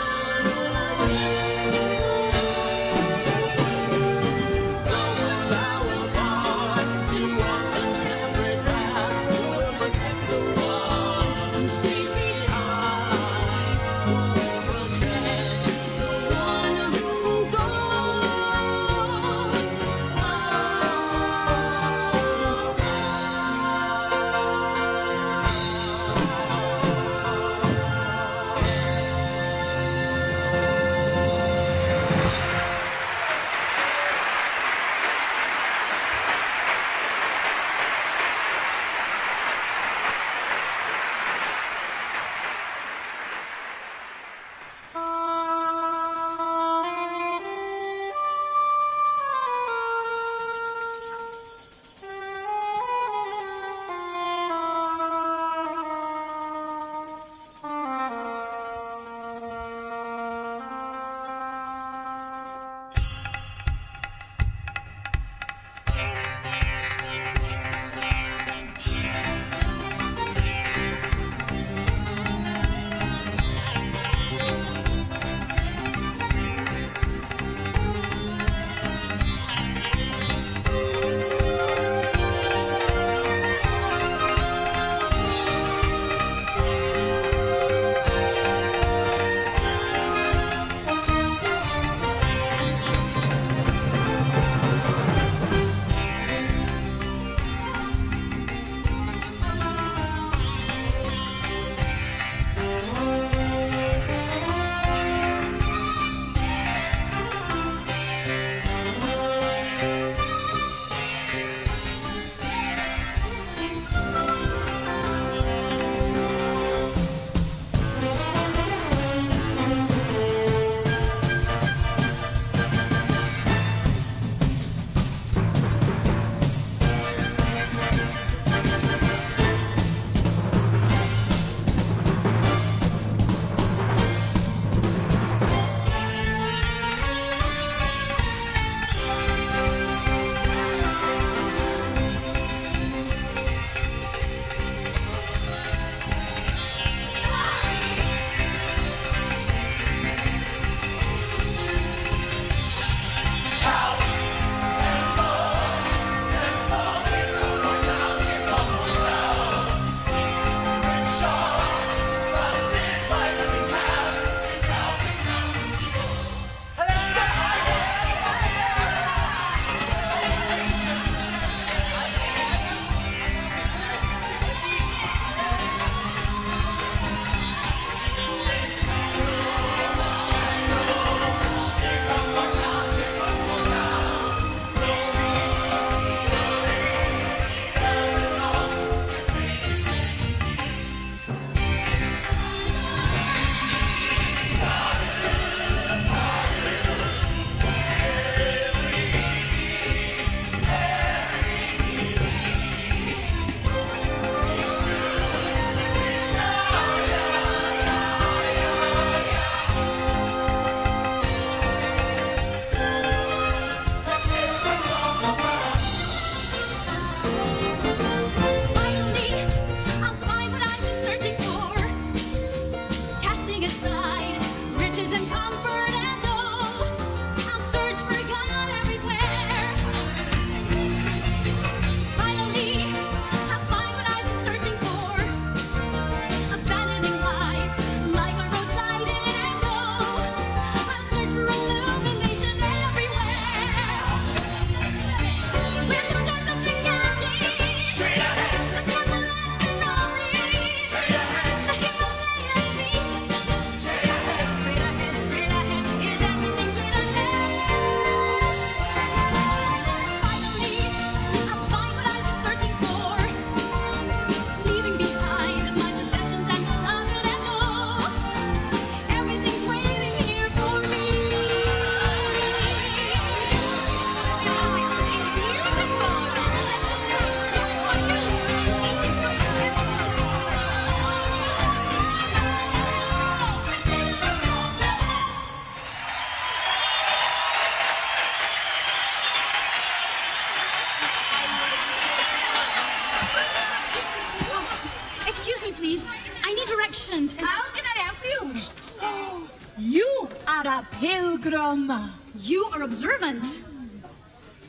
a pilgrim. You are observant.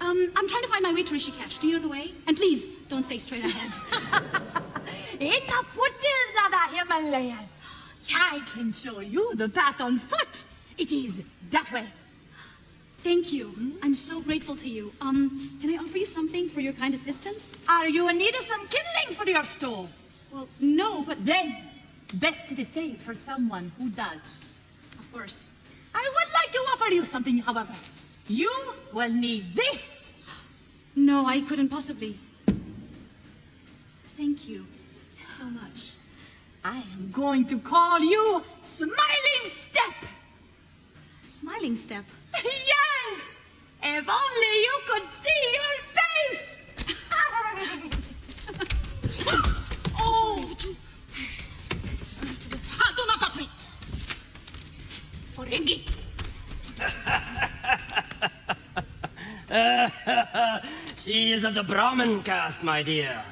I'm trying to find my way to Rishikesh. Do you know the way? And please, don't say straight ahead. In the foothills of the Himalayas. Yes. I can show you the path on foot. It is that way. Thank you. I'm so grateful to you. Can I offer you something for your kind assistance? Are you in need of some kindling for your stove? Well, no, but... Then, best to save for someone who does. Of course. I would like to offer you something, however. You will need this. No, I couldn't possibly. Thank you so much. I am going to call you Smiling Step. Smiling Step? Yes! If only you could see your face! Oh! Do not touch me! Forengi! She is of the Brahmin caste, my dear.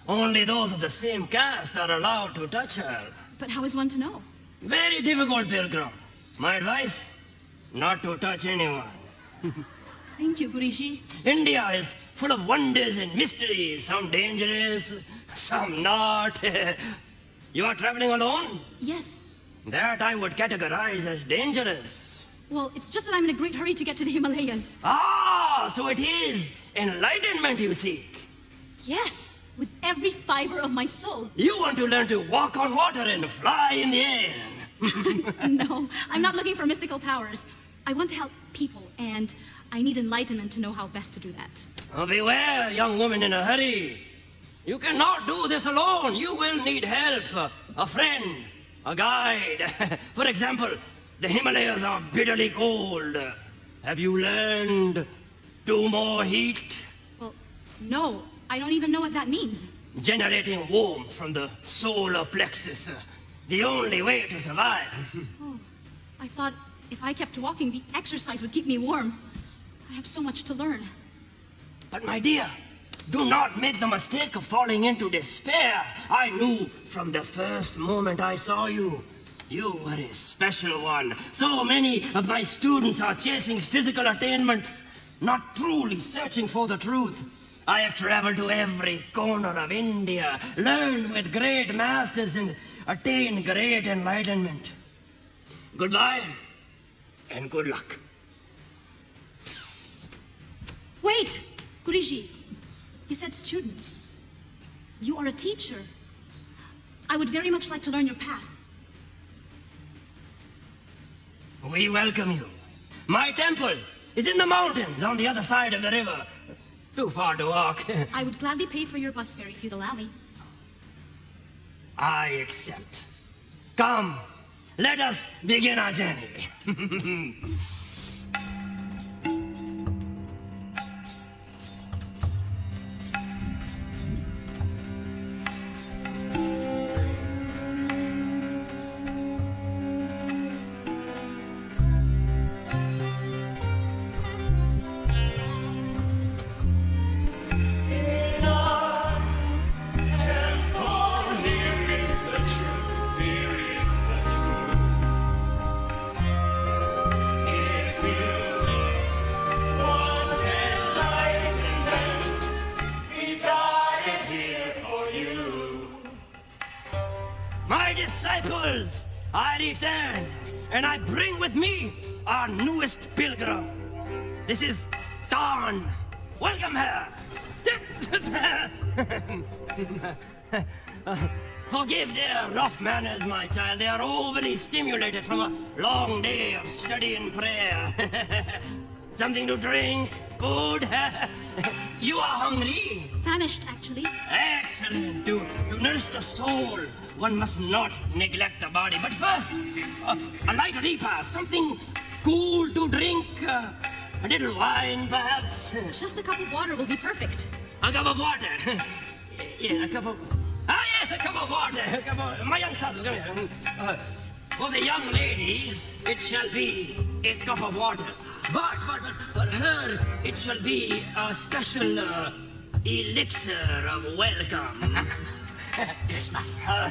Only those of the same caste are allowed to touch her. But how is one to know? Very difficult, pilgrim. My advice? Not to touch anyone. Thank you, Guruji. India is full of wonders and mysteries, some dangerous, some not. You are traveling alone? Yes. That I would categorize as dangerous. Well, it's just that I'm in a great hurry to get to the Himalayas. Ah, so it is enlightenment you seek. Yes, with every fiber of my soul. You want to learn to walk on water and fly in the air. No, I'm not looking for mystical powers. I want to help people, and I need enlightenment to know how best to do that. Oh, beware, young woman in a hurry. You cannot do this alone. You will need help, a friend, a guide. For example, the Himalayas are bitterly cold. Have you learned do more heat? Well, no, I don't even know what that means. Generating warmth from the solar plexus. The only way to survive. Oh, I thought if I kept walking, the exercise would keep me warm. I have so much to learn. But my dear, do not make the mistake of falling into despair. I knew from the first moment I saw you. You were a special one. So many of my students are chasing physical attainments, not truly searching for the truth. I have traveled to every corner of India, learned with great masters, and attained great enlightenment. Goodbye, and good luck. Wait, Guruji. You said students. You are a teacher. I would very much like to learn your path. We welcome you. My temple is in the mountains on the other side of the river. Too far to walk. I would gladly pay for your bus fare if you'd allow me. I accept. Come, let us begin our journey. I return, and I bring with me our newest pilgrim. This is Dawn. Welcome her. Forgive their rough manners, my child. They are overly stimulated from a long day of study and prayer. Something to drink? Food? You are hungry? Famished, actually. Excellent. To nurse the soul, one must not neglect the body. But first, a light repast, something cool to drink. A little wine, perhaps. Just a cup of water will be perfect. A cup of water? Yeah, a cup of... Ah, yes, a cup of water. A cup of... My young sadhu, come here. For the young lady, it shall be a cup of water. But for her, it shall be a special elixir of welcome. Yes, master.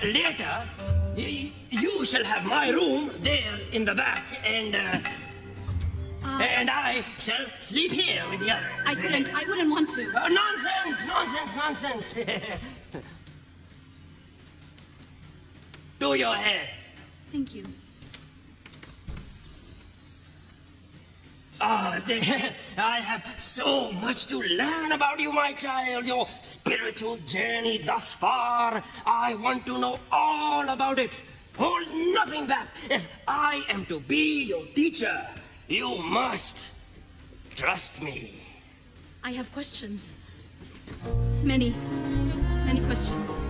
Later, You shall have my room there in the back, and I shall sleep here with the others. I wouldn't want to. Nonsense. Do your hair. Thank you. I have so much to learn about you, my child. Your spiritual journey thus far. I want to know all about it. Hold nothing back. If I am to be your teacher, you must trust me. I have questions. Many questions.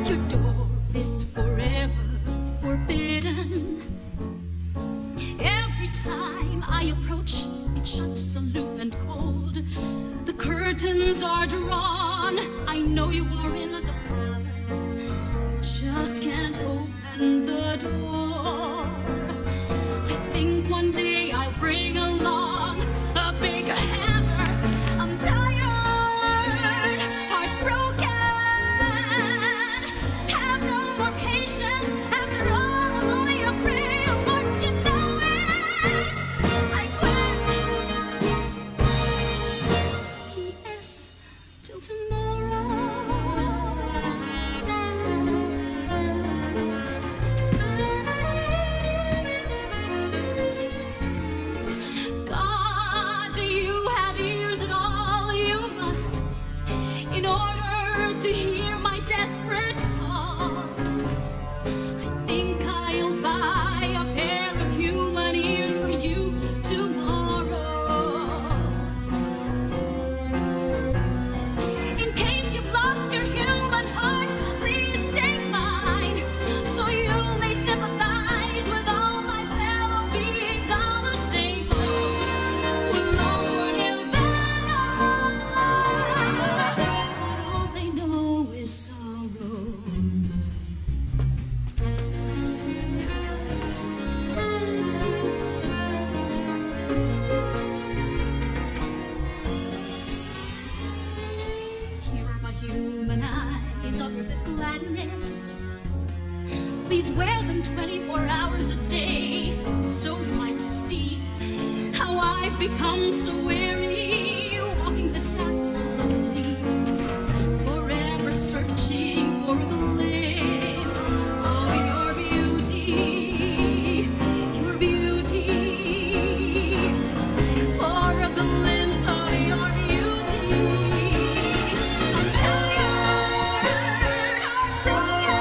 Your door is forever forbidden. Every time I approach, it shuts aloof and cold. The curtains are drawn. I know you are in the palace. Just can't open the door. I think one day I'll bring along a big hammer. I'm tired, heartbroken. Have no more patience. After all, I'm only afraid of what you know it. I quit. P.S. till tomorrow. God, do you have ears at all? You must, in order to hear my desperate call. I think I'll buy a pair of human ears for you tomorrow. In case you've lost your human heart, please take mine, so you may sympathize with all my fellow beings on the same boat. With Lord all they know is sorrow. Here are my human eyes, offered with gladness. Please wear them 24 hours a day, so you might see how I've become so weary, walking this path so lonely, forever searching for the lips of your beauty, for a glimpse of your beauty. I'm tired, heartbroken,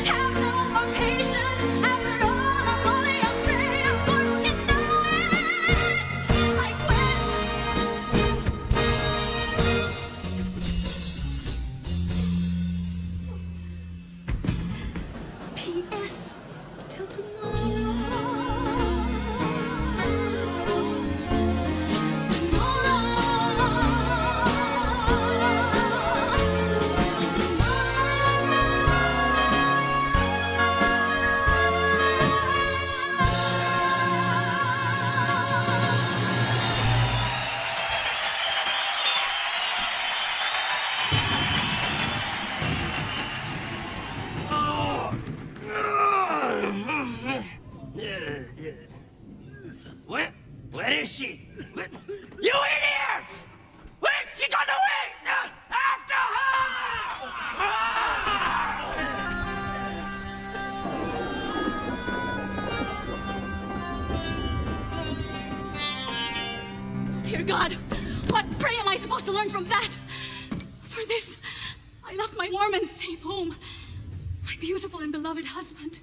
have no more patience. After all, I'm only afraid of what you know it. I quit. P.S. till tomorrow. Where is she? You idiots! Where's she gone away? After Oh, dear God, what pray am I supposed to learn from that? For this, I left my warm and safe home, my beautiful and beloved husband.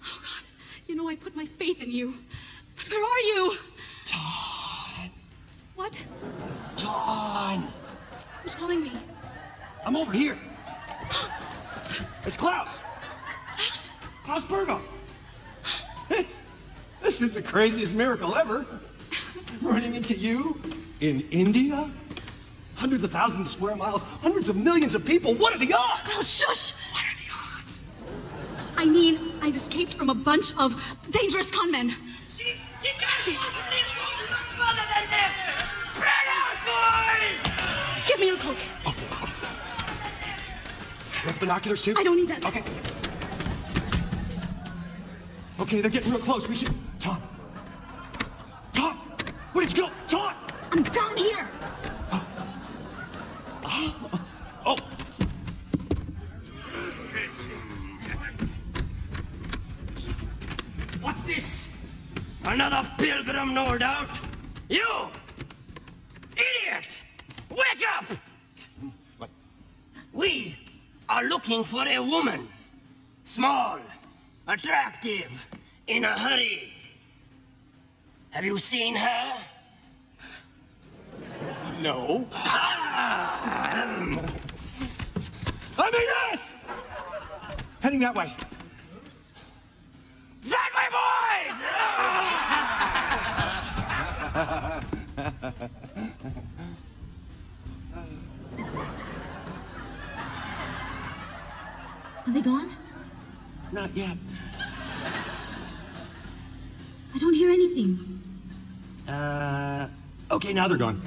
Oh God, you know I put my faith in you. But where are you? John. What? John. Who's calling me? I'm over here. It's Klaus. Klaus? Klaus Bergo. This is the craziest miracle ever. Running into you in India? Hundreds of thousands of square miles, hundreds of millions of people. What are the odds? Oh, shush! What are the odds? I mean, I've escaped from a bunch of dangerous conmen. She can't possibly go much further than this! Give me your coat. You have binoculars too? I don't need that. Okay. Okay, they're getting real close. We should... Tom! Tom! Where did you go? Tom! I'm down here. Oh! What's this? Another pilgrim, no doubt. You! Idiot! Wake up! What? We are looking for a woman. Small, attractive, in a hurry. Have you seen her? No. Ah! I mean, yes! Heading that way. That way, boys! Are they gone? Not yet. I don't hear anything. Okay, now they're gone.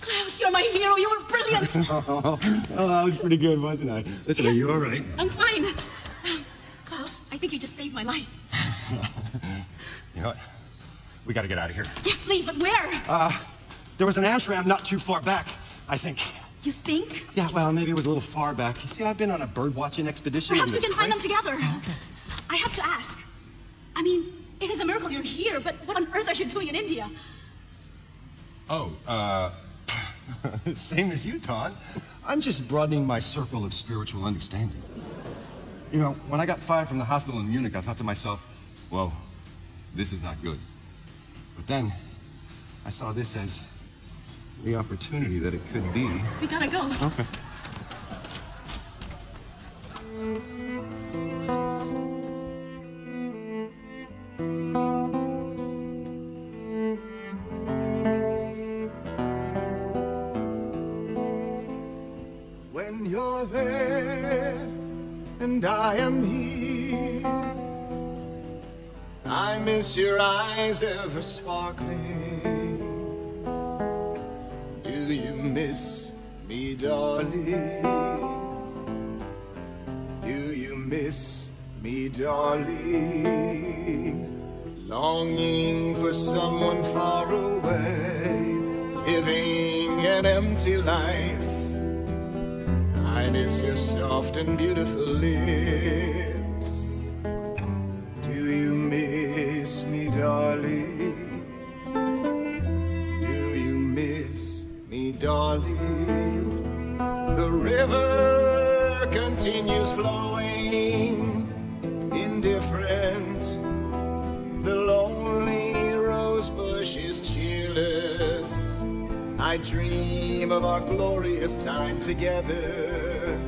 Klaus, you're my hero. You were brilliant. Oh, that was pretty good, wasn't I? Listen, are you all right? I'm fine. Klaus, I think you just saved my life. You know what? We gotta get out of here. Yes, please, but where? There was an ashram not too far back, I think. You think? Yeah, well, maybe it was a little far back. You see, I've been on a bird watching expedition. Perhaps we can find them together. I have to ask. I mean, it is a miracle you're here, but what on earth are you doing in India? Oh, same as you, Ton. I'm just broadening my circle of spiritual understanding. You know, when I got fired from the hospital in Munich, I thought to myself, whoa, this is not good. But then, I saw this as the opportunity that it could be. We gotta go. Okay. When you're there and I am here, I miss your eyes ever sparkling. Do you miss me, darling? Do you miss me, darling? Longing for someone far away, living an empty life. I miss your soft and beautiful lips. Do you miss me, darling? Do you miss me, darling? The river continues flowing, indifferent. The lonely rose bush is cheerless. I dream of our glorious time together,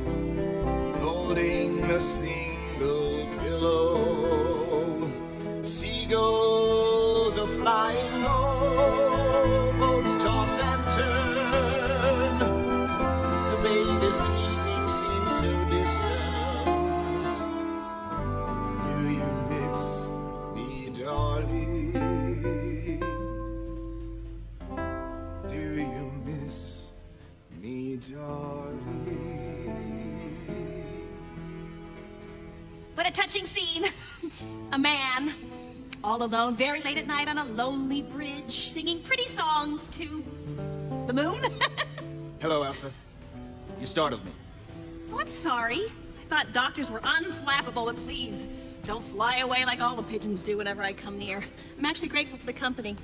holding a single pillow. Seagulls are flying low, boats toss and turn. The bay this evening seems so distant. Do you miss me, darling? Do you miss me, darling? What a touching scene. A man, all alone, very late at night on a lonely bridge, singing pretty songs to the moon. Hello, Elsa. You startled me. Oh, I'm sorry. I thought doctors were unflappable, but please, don't fly away like all the pigeons do whenever I come near. I'm actually grateful for the company.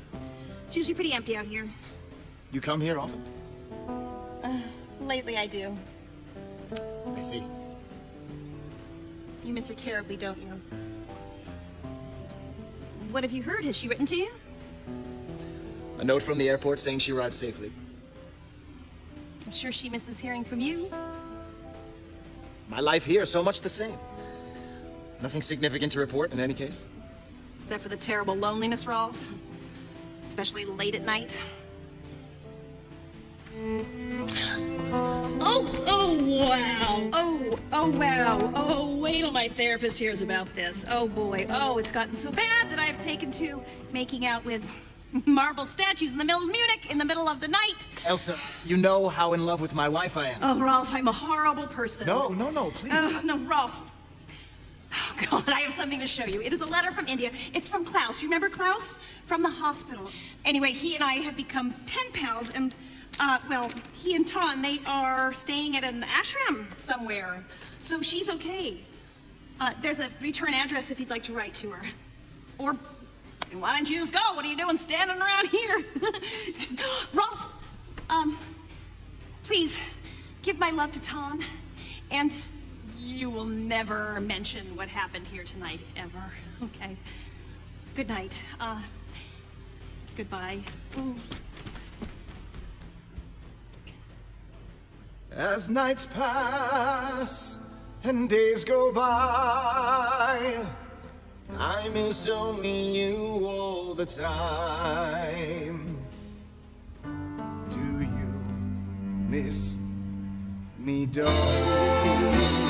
It's usually pretty empty out here. You come here often? Lately I do. I see. You miss her terribly, don't you? What have you heard? Has she written to you? A note from the airport saying she arrived safely. I'm sure she misses hearing from you. My life here is so much the same. Nothing significant to report in any case. Except for the terrible loneliness, Rolf. Especially late at night. Oh, wow. Oh, wow. Oh, wait till my therapist hears about this. Oh, boy. Oh, it's gotten so bad that I've taken to making out with Marble statues in the middle of Munich in the middle of the night. Elsa, you know how in love with my wife I am. Oh, Rolf, I'm a horrible person. No, please. No, Rolf. Oh, God, I have something to show you. It is a letter from India. It's from Klaus. You remember Klaus? From the hospital. Anyway, he and I have become pen pals, and, well, he and Tan, they are staying at an ashram somewhere. So she's okay. There's a return address if you'd like to write to her. Or, why don't you just go? What are you doing standing around here? Rolf, please, give my love to Tan, and you will never mention what happened here tonight, ever, okay? Good night. Goodbye. Ooh. As nights pass and days go by, I miss only you all the time. Do you miss me, darling?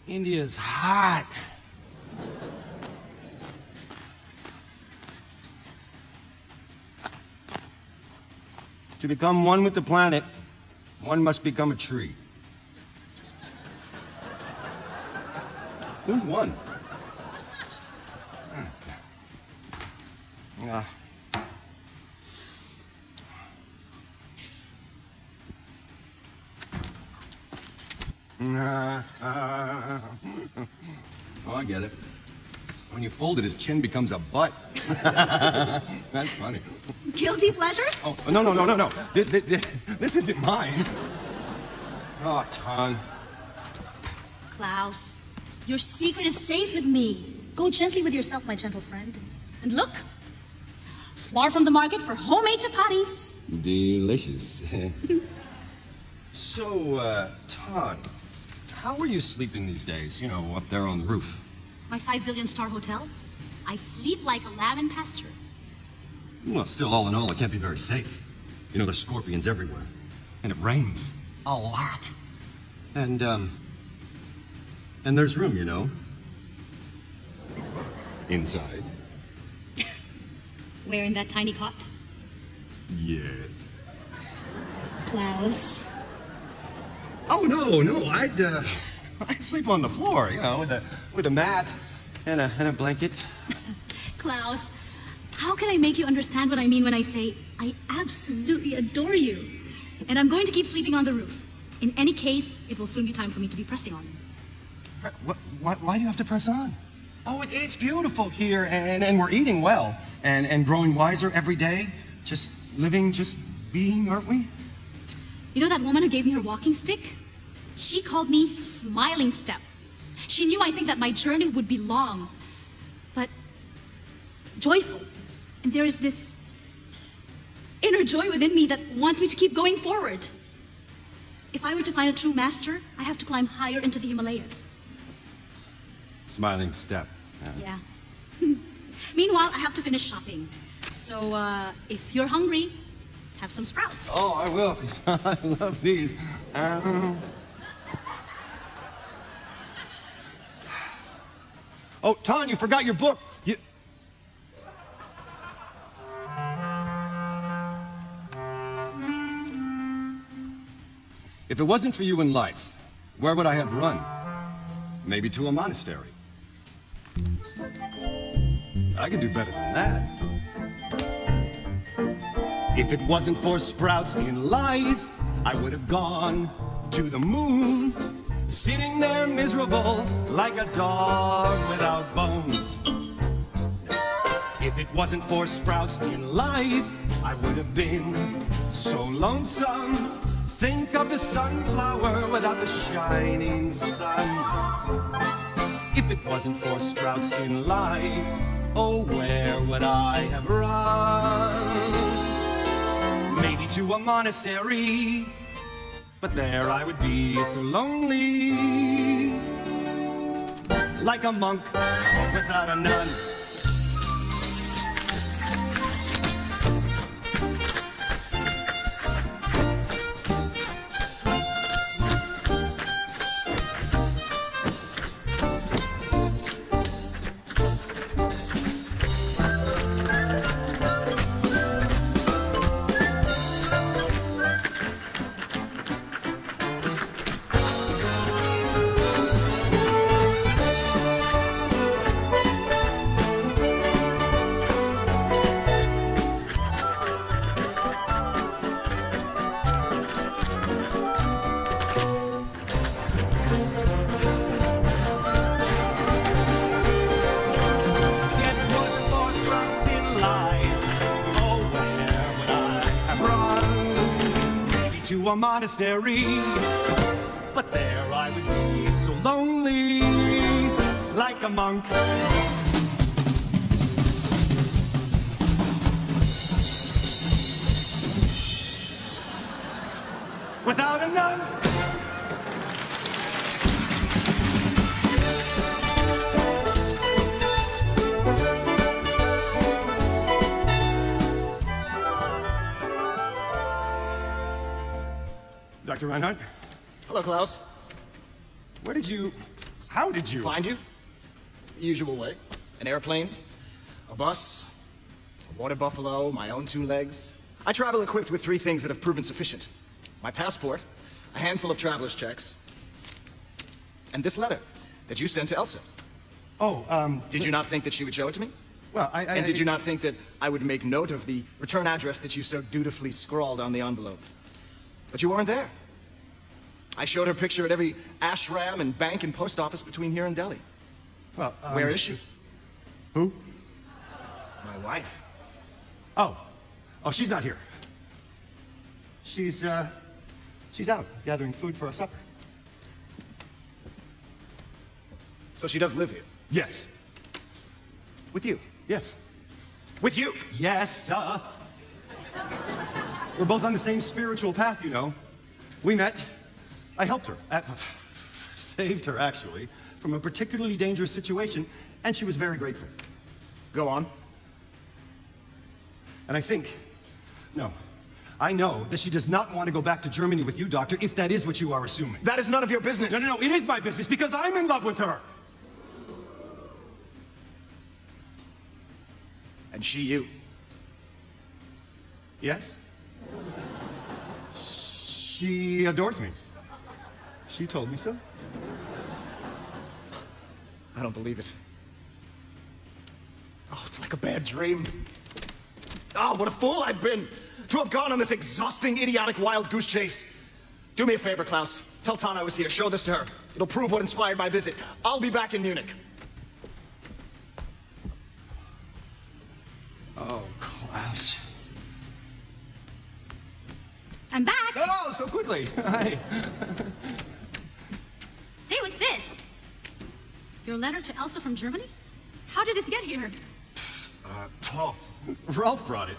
India's hot. To become one with the planet, one must become a tree. Who's one? Oh, I get it. When you fold it, his chin becomes a butt. That's funny. Guilty pleasures? Oh, no. This isn't mine. Oh, Tan. Klaus, your secret is safe with me. Go gently with yourself, my gentle friend. And look, flour from the market for homemade chapatis. Delicious. So, Tan, how are you sleeping these days? You know, up there on the roof. My 5 zillion star hotel? I sleep like a lamb in pasture. Well, still, all in all, it can't be very safe. You know, there's scorpions everywhere. And it rains. A lot. And there's room, you know. Inside. Where in that tiny cot? Yes. Klaus. Oh, no, I'd sleep on the floor, you know, with a mat and a blanket. Klaus, how can I make you understand what I mean when I say I absolutely adore you? And I'm going to keep sleeping on the roof. In any case, it will soon be time for me to be pressing on. Why do you have to press on? Oh, it's beautiful here, and we're eating well, and growing wiser every day. Just living, just being, aren't we? You know that woman who gave me her walking stick? She called me Smiling Step. She knew, I think, that my journey would be long, but joyful. And there is this inner joy within me that wants me to keep going forward. If I were to find a true master, I have to climb higher into the Himalayas. Smiling Step. Yeah. Meanwhile, I have to finish shopping. So, if you're hungry, have some sprouts. Oh, I will, because I love these. Oh, Ton, you forgot your book. If it wasn't for you in life, where would I have run? Maybe to a monastery. I can do better than that. If it wasn't for sprouts in life, I would have gone to the moon, sitting there miserable like a dog without bones. If it wasn't for sprouts in life, I would have been so lonesome. Think of the sunflower without the shining sun. If it wasn't for sprouts in life, oh, where would I have run? Maybe to a monastery, but there I would be so lonely, like a monk without a nun. A monastery, but there I would be so lonely, like a monk. Without a nun. Dr. Reinhardt? Hello, Klaus. How did you? Find you? Usual way. An airplane, a bus, a water buffalo, my own 2 legs. I travel equipped with 3 things that have proven sufficient. My passport, a handful of traveler's checks, and this letter that you sent to Elsa. Oh, Did you not think that she would show it to me? Well, And did you not think that I would make note of the return address that you so dutifully scrawled on the envelope? But you weren't there. I showed her picture at every ashram and bank and post office between here and Delhi. Well, where is she? Who? My wife. Oh, she's not here. She's out gathering food for our supper. So she does live here? Yes. With you? Yes. With you? Yes, We're both on the same spiritual path, you know. We met. I helped her. Saved her, actually, from a particularly dangerous situation, and she was very grateful. Go on. And I know that she does not want to go back to Germany with you, Doctor, if that is what you are assuming. That is none of your business. No, it is my business because I'm in love with her. And she you. Yes? She adores me. She told me so. I don't believe it. Oh, it's like a bad dream. Oh, what a fool I've been to have gone on this exhausting, idiotic, wild goose chase. Do me a favor, Klaus. Tell Tan I was here. Show this to her. It'll prove what inspired my visit. I'll be back in Munich. Oh, Klaus. I'm back. Oh, so quickly. Hi. Hey, what's this? Your letter to Elsa from Germany? How did this get here? Rolf brought it.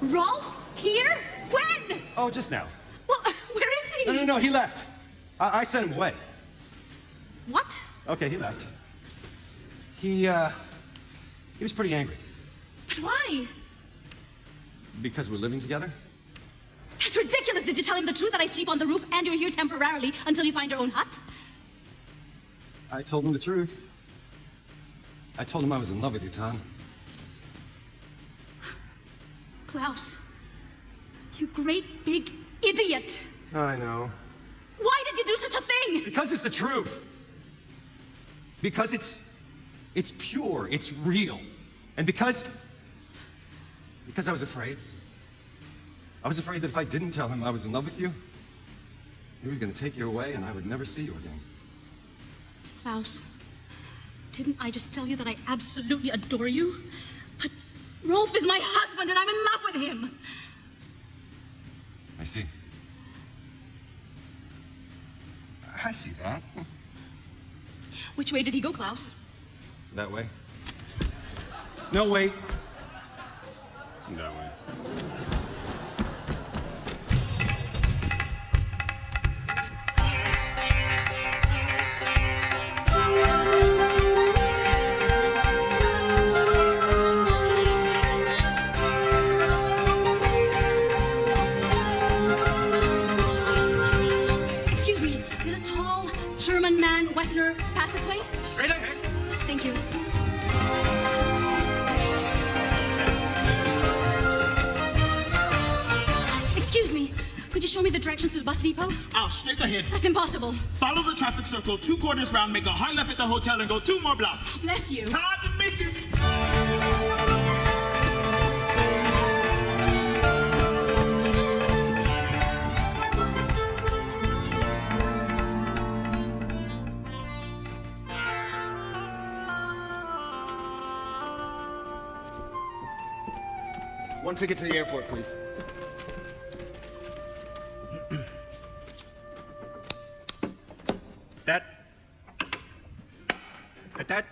Rolf? Here? When? Oh, just now. Well, where is he? No, he left. I sent him away. What? Okay, he left. He was pretty angry. But why? Because we're living together? That's ridiculous. Did you tell him the truth that I sleep on the roof and you're here temporarily until you find your own hut? I told him the truth. I told him I was in love with you, Tan. Klaus, you great big idiot. I know. Why did you do such a thing? Because it's the truth. Because it's pure, it's real. And because I was afraid. I was afraid that if I didn't tell him I was in love with you, he was going to take you away and I would never see you again. Klaus, didn't I just tell you that I absolutely adore you? But Rolf is my husband and I'm in love with him. I see. I see that. Which way did he go, Klaus? That way. No, wait. That way. Excuse me, did a tall German man, Westerner, pass this way? Straight ahead. Thank you. Excuse me, could you show me the directions to the bus depot? Straight ahead. That's impossible. Follow the traffic circle 2 quarters round, make a hard left at the hotel, and go 2 more blocks. Bless you. Can't miss it. One ticket to the airport, please. That.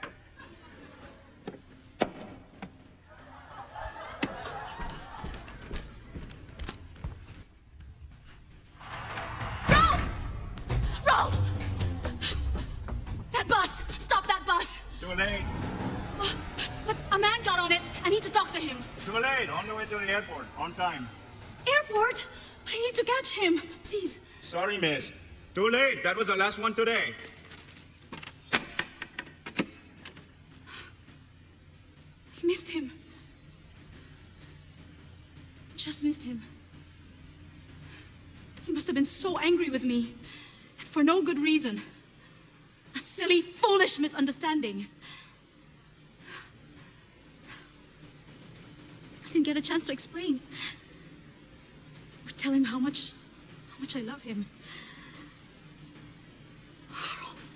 Rolf! That bus! Stop that bus! Too late. But a man got on it. I need to talk to him. Too late. On the way to the airport. On time. Airport? But I need to catch him. Please. Sorry, miss. Too late. That was the last one today. I missed him. Just missed him. He must have been so angry with me. And for no good reason. A silly, foolish misunderstanding. I didn't get a chance to explain. Or tell him how much I love him. Rolf.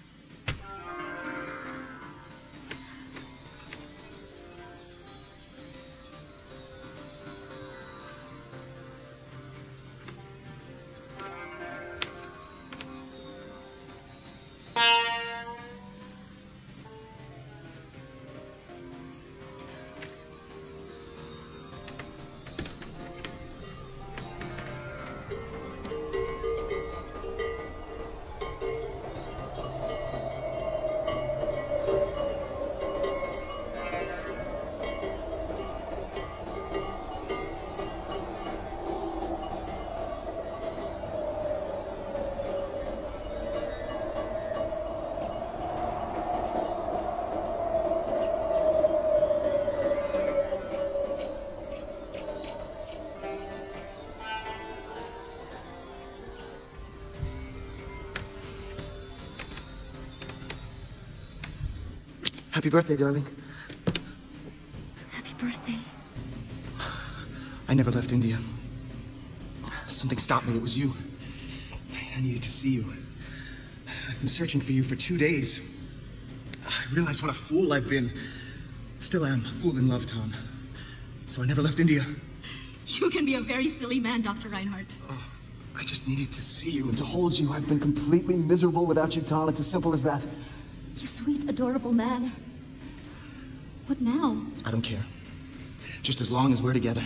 Happy birthday, darling. Happy birthday. I never left India. Something stopped me. It was you. I needed to see you. I've been searching for you for 2 days. I realized what a fool I've been. Still am. A fool in love, Tom. So I never left India. You can be a very silly man, Dr. Reinhardt. Oh, I just needed to see you and to hold you. I've been completely miserable without you, Tom. It's as simple as that. You sweet, adorable man. What now? I don't care. Just as long as we're together.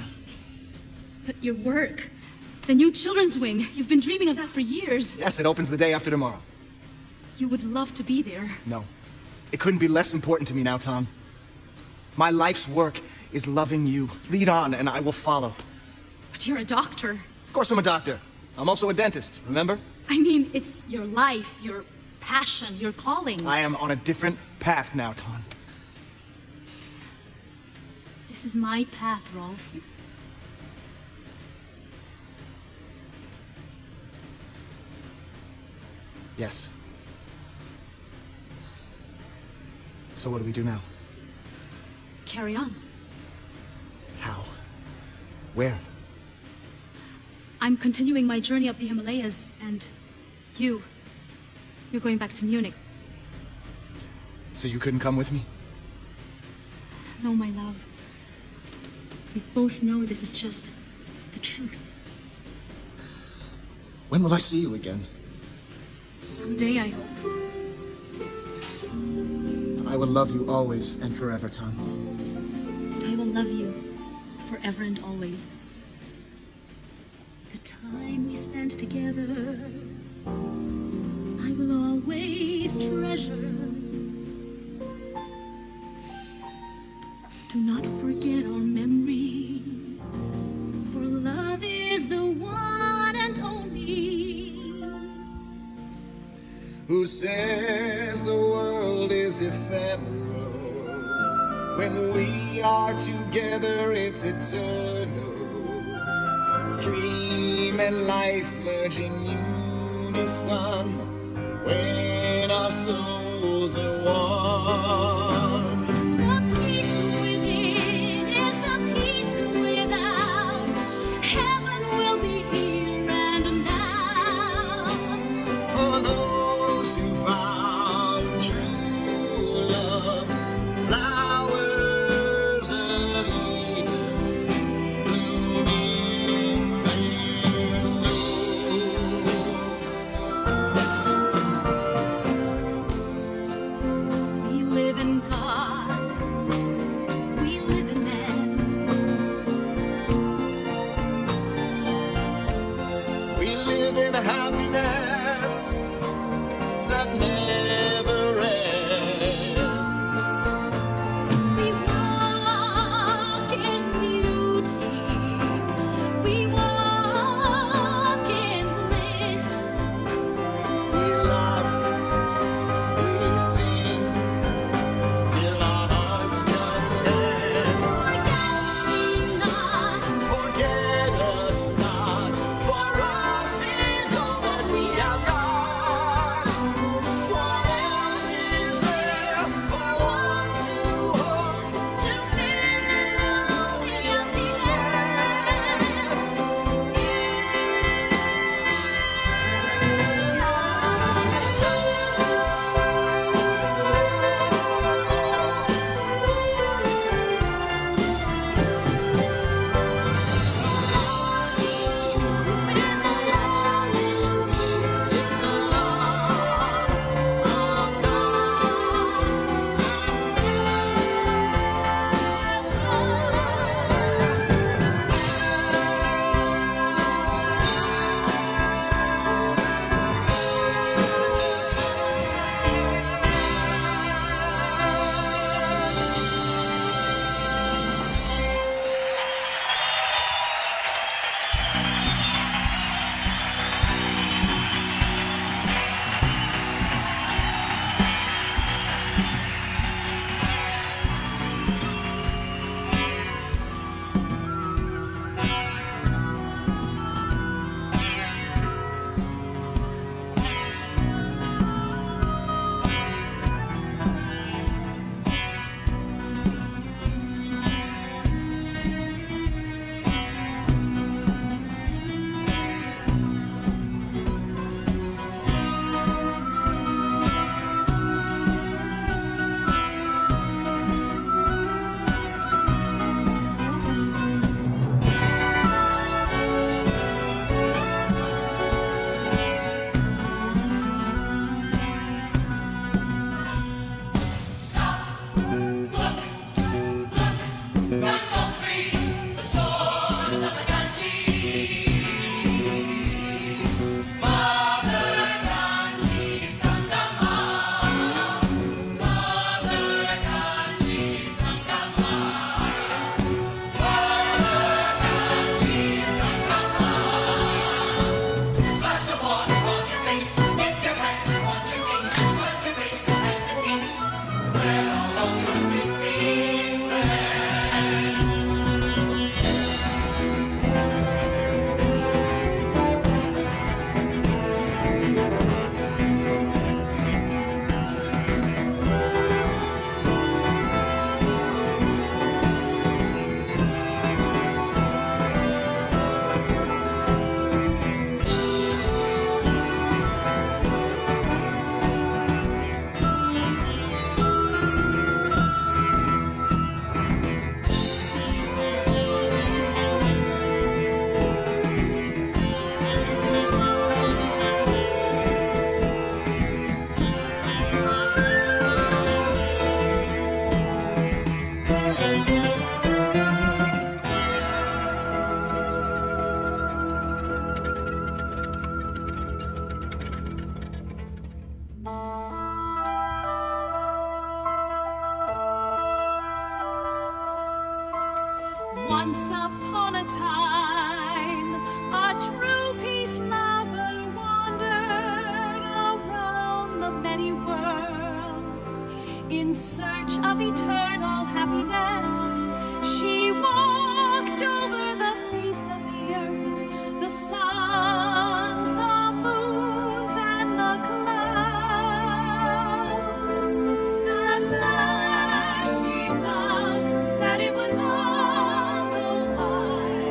But your work, the new children's wing, you've been dreaming of that for years. Yes, it opens the day after tomorrow. You would love to be there. No. It couldn't be less important to me now, Tom. My life's work is loving you. Lead on, and I will follow. But you're a doctor. Of course I'm a doctor. I'm also a dentist, remember? I mean, it's your life, your passion, your calling. I am on a different path now, Tom. This is my path, Rolf. Yes. So what do we do now? Carry on. How? Where? I'm continuing my journey up the Himalayas, and you're going back to Munich. So you couldn't come with me? No, my love. We both know this is just the truth. When will I see you again? Someday, I hope. I will love you always and forever, Tom. And I will love you forever and always. The time we spent together, I will always treasure. Do not forget our memory, for love is the one and only. Who says the world is ephemeral? When we are together, it's eternal. Dream and life merge in unison when our souls are one. We live in God. Once upon a time, a true peace lover wandered around the many worlds in search of eternal happiness. She walked over the face of the earth, the suns, the moons, and the clouds. At last she found that it was all the while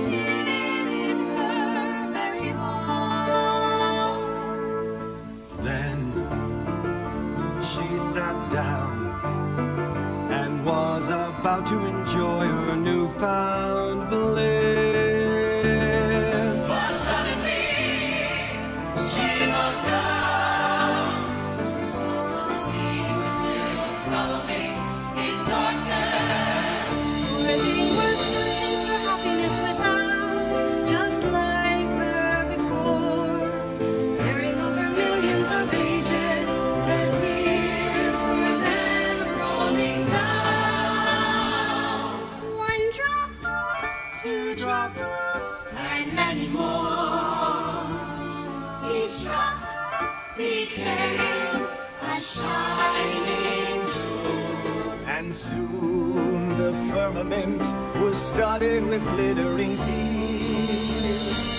hidden in her very heart. Then she sat down and was about to enjoy her newfound bliss. But suddenly she looked down, saw those things were still groveling in darkness. Where they were searching for happiness without, just like her before, bearing over millions of ages. Her tears were then rolling down. One drop, 2 drops, and many more. Each drop became a shining jewel. And soon the firmament was studded with glittering tears.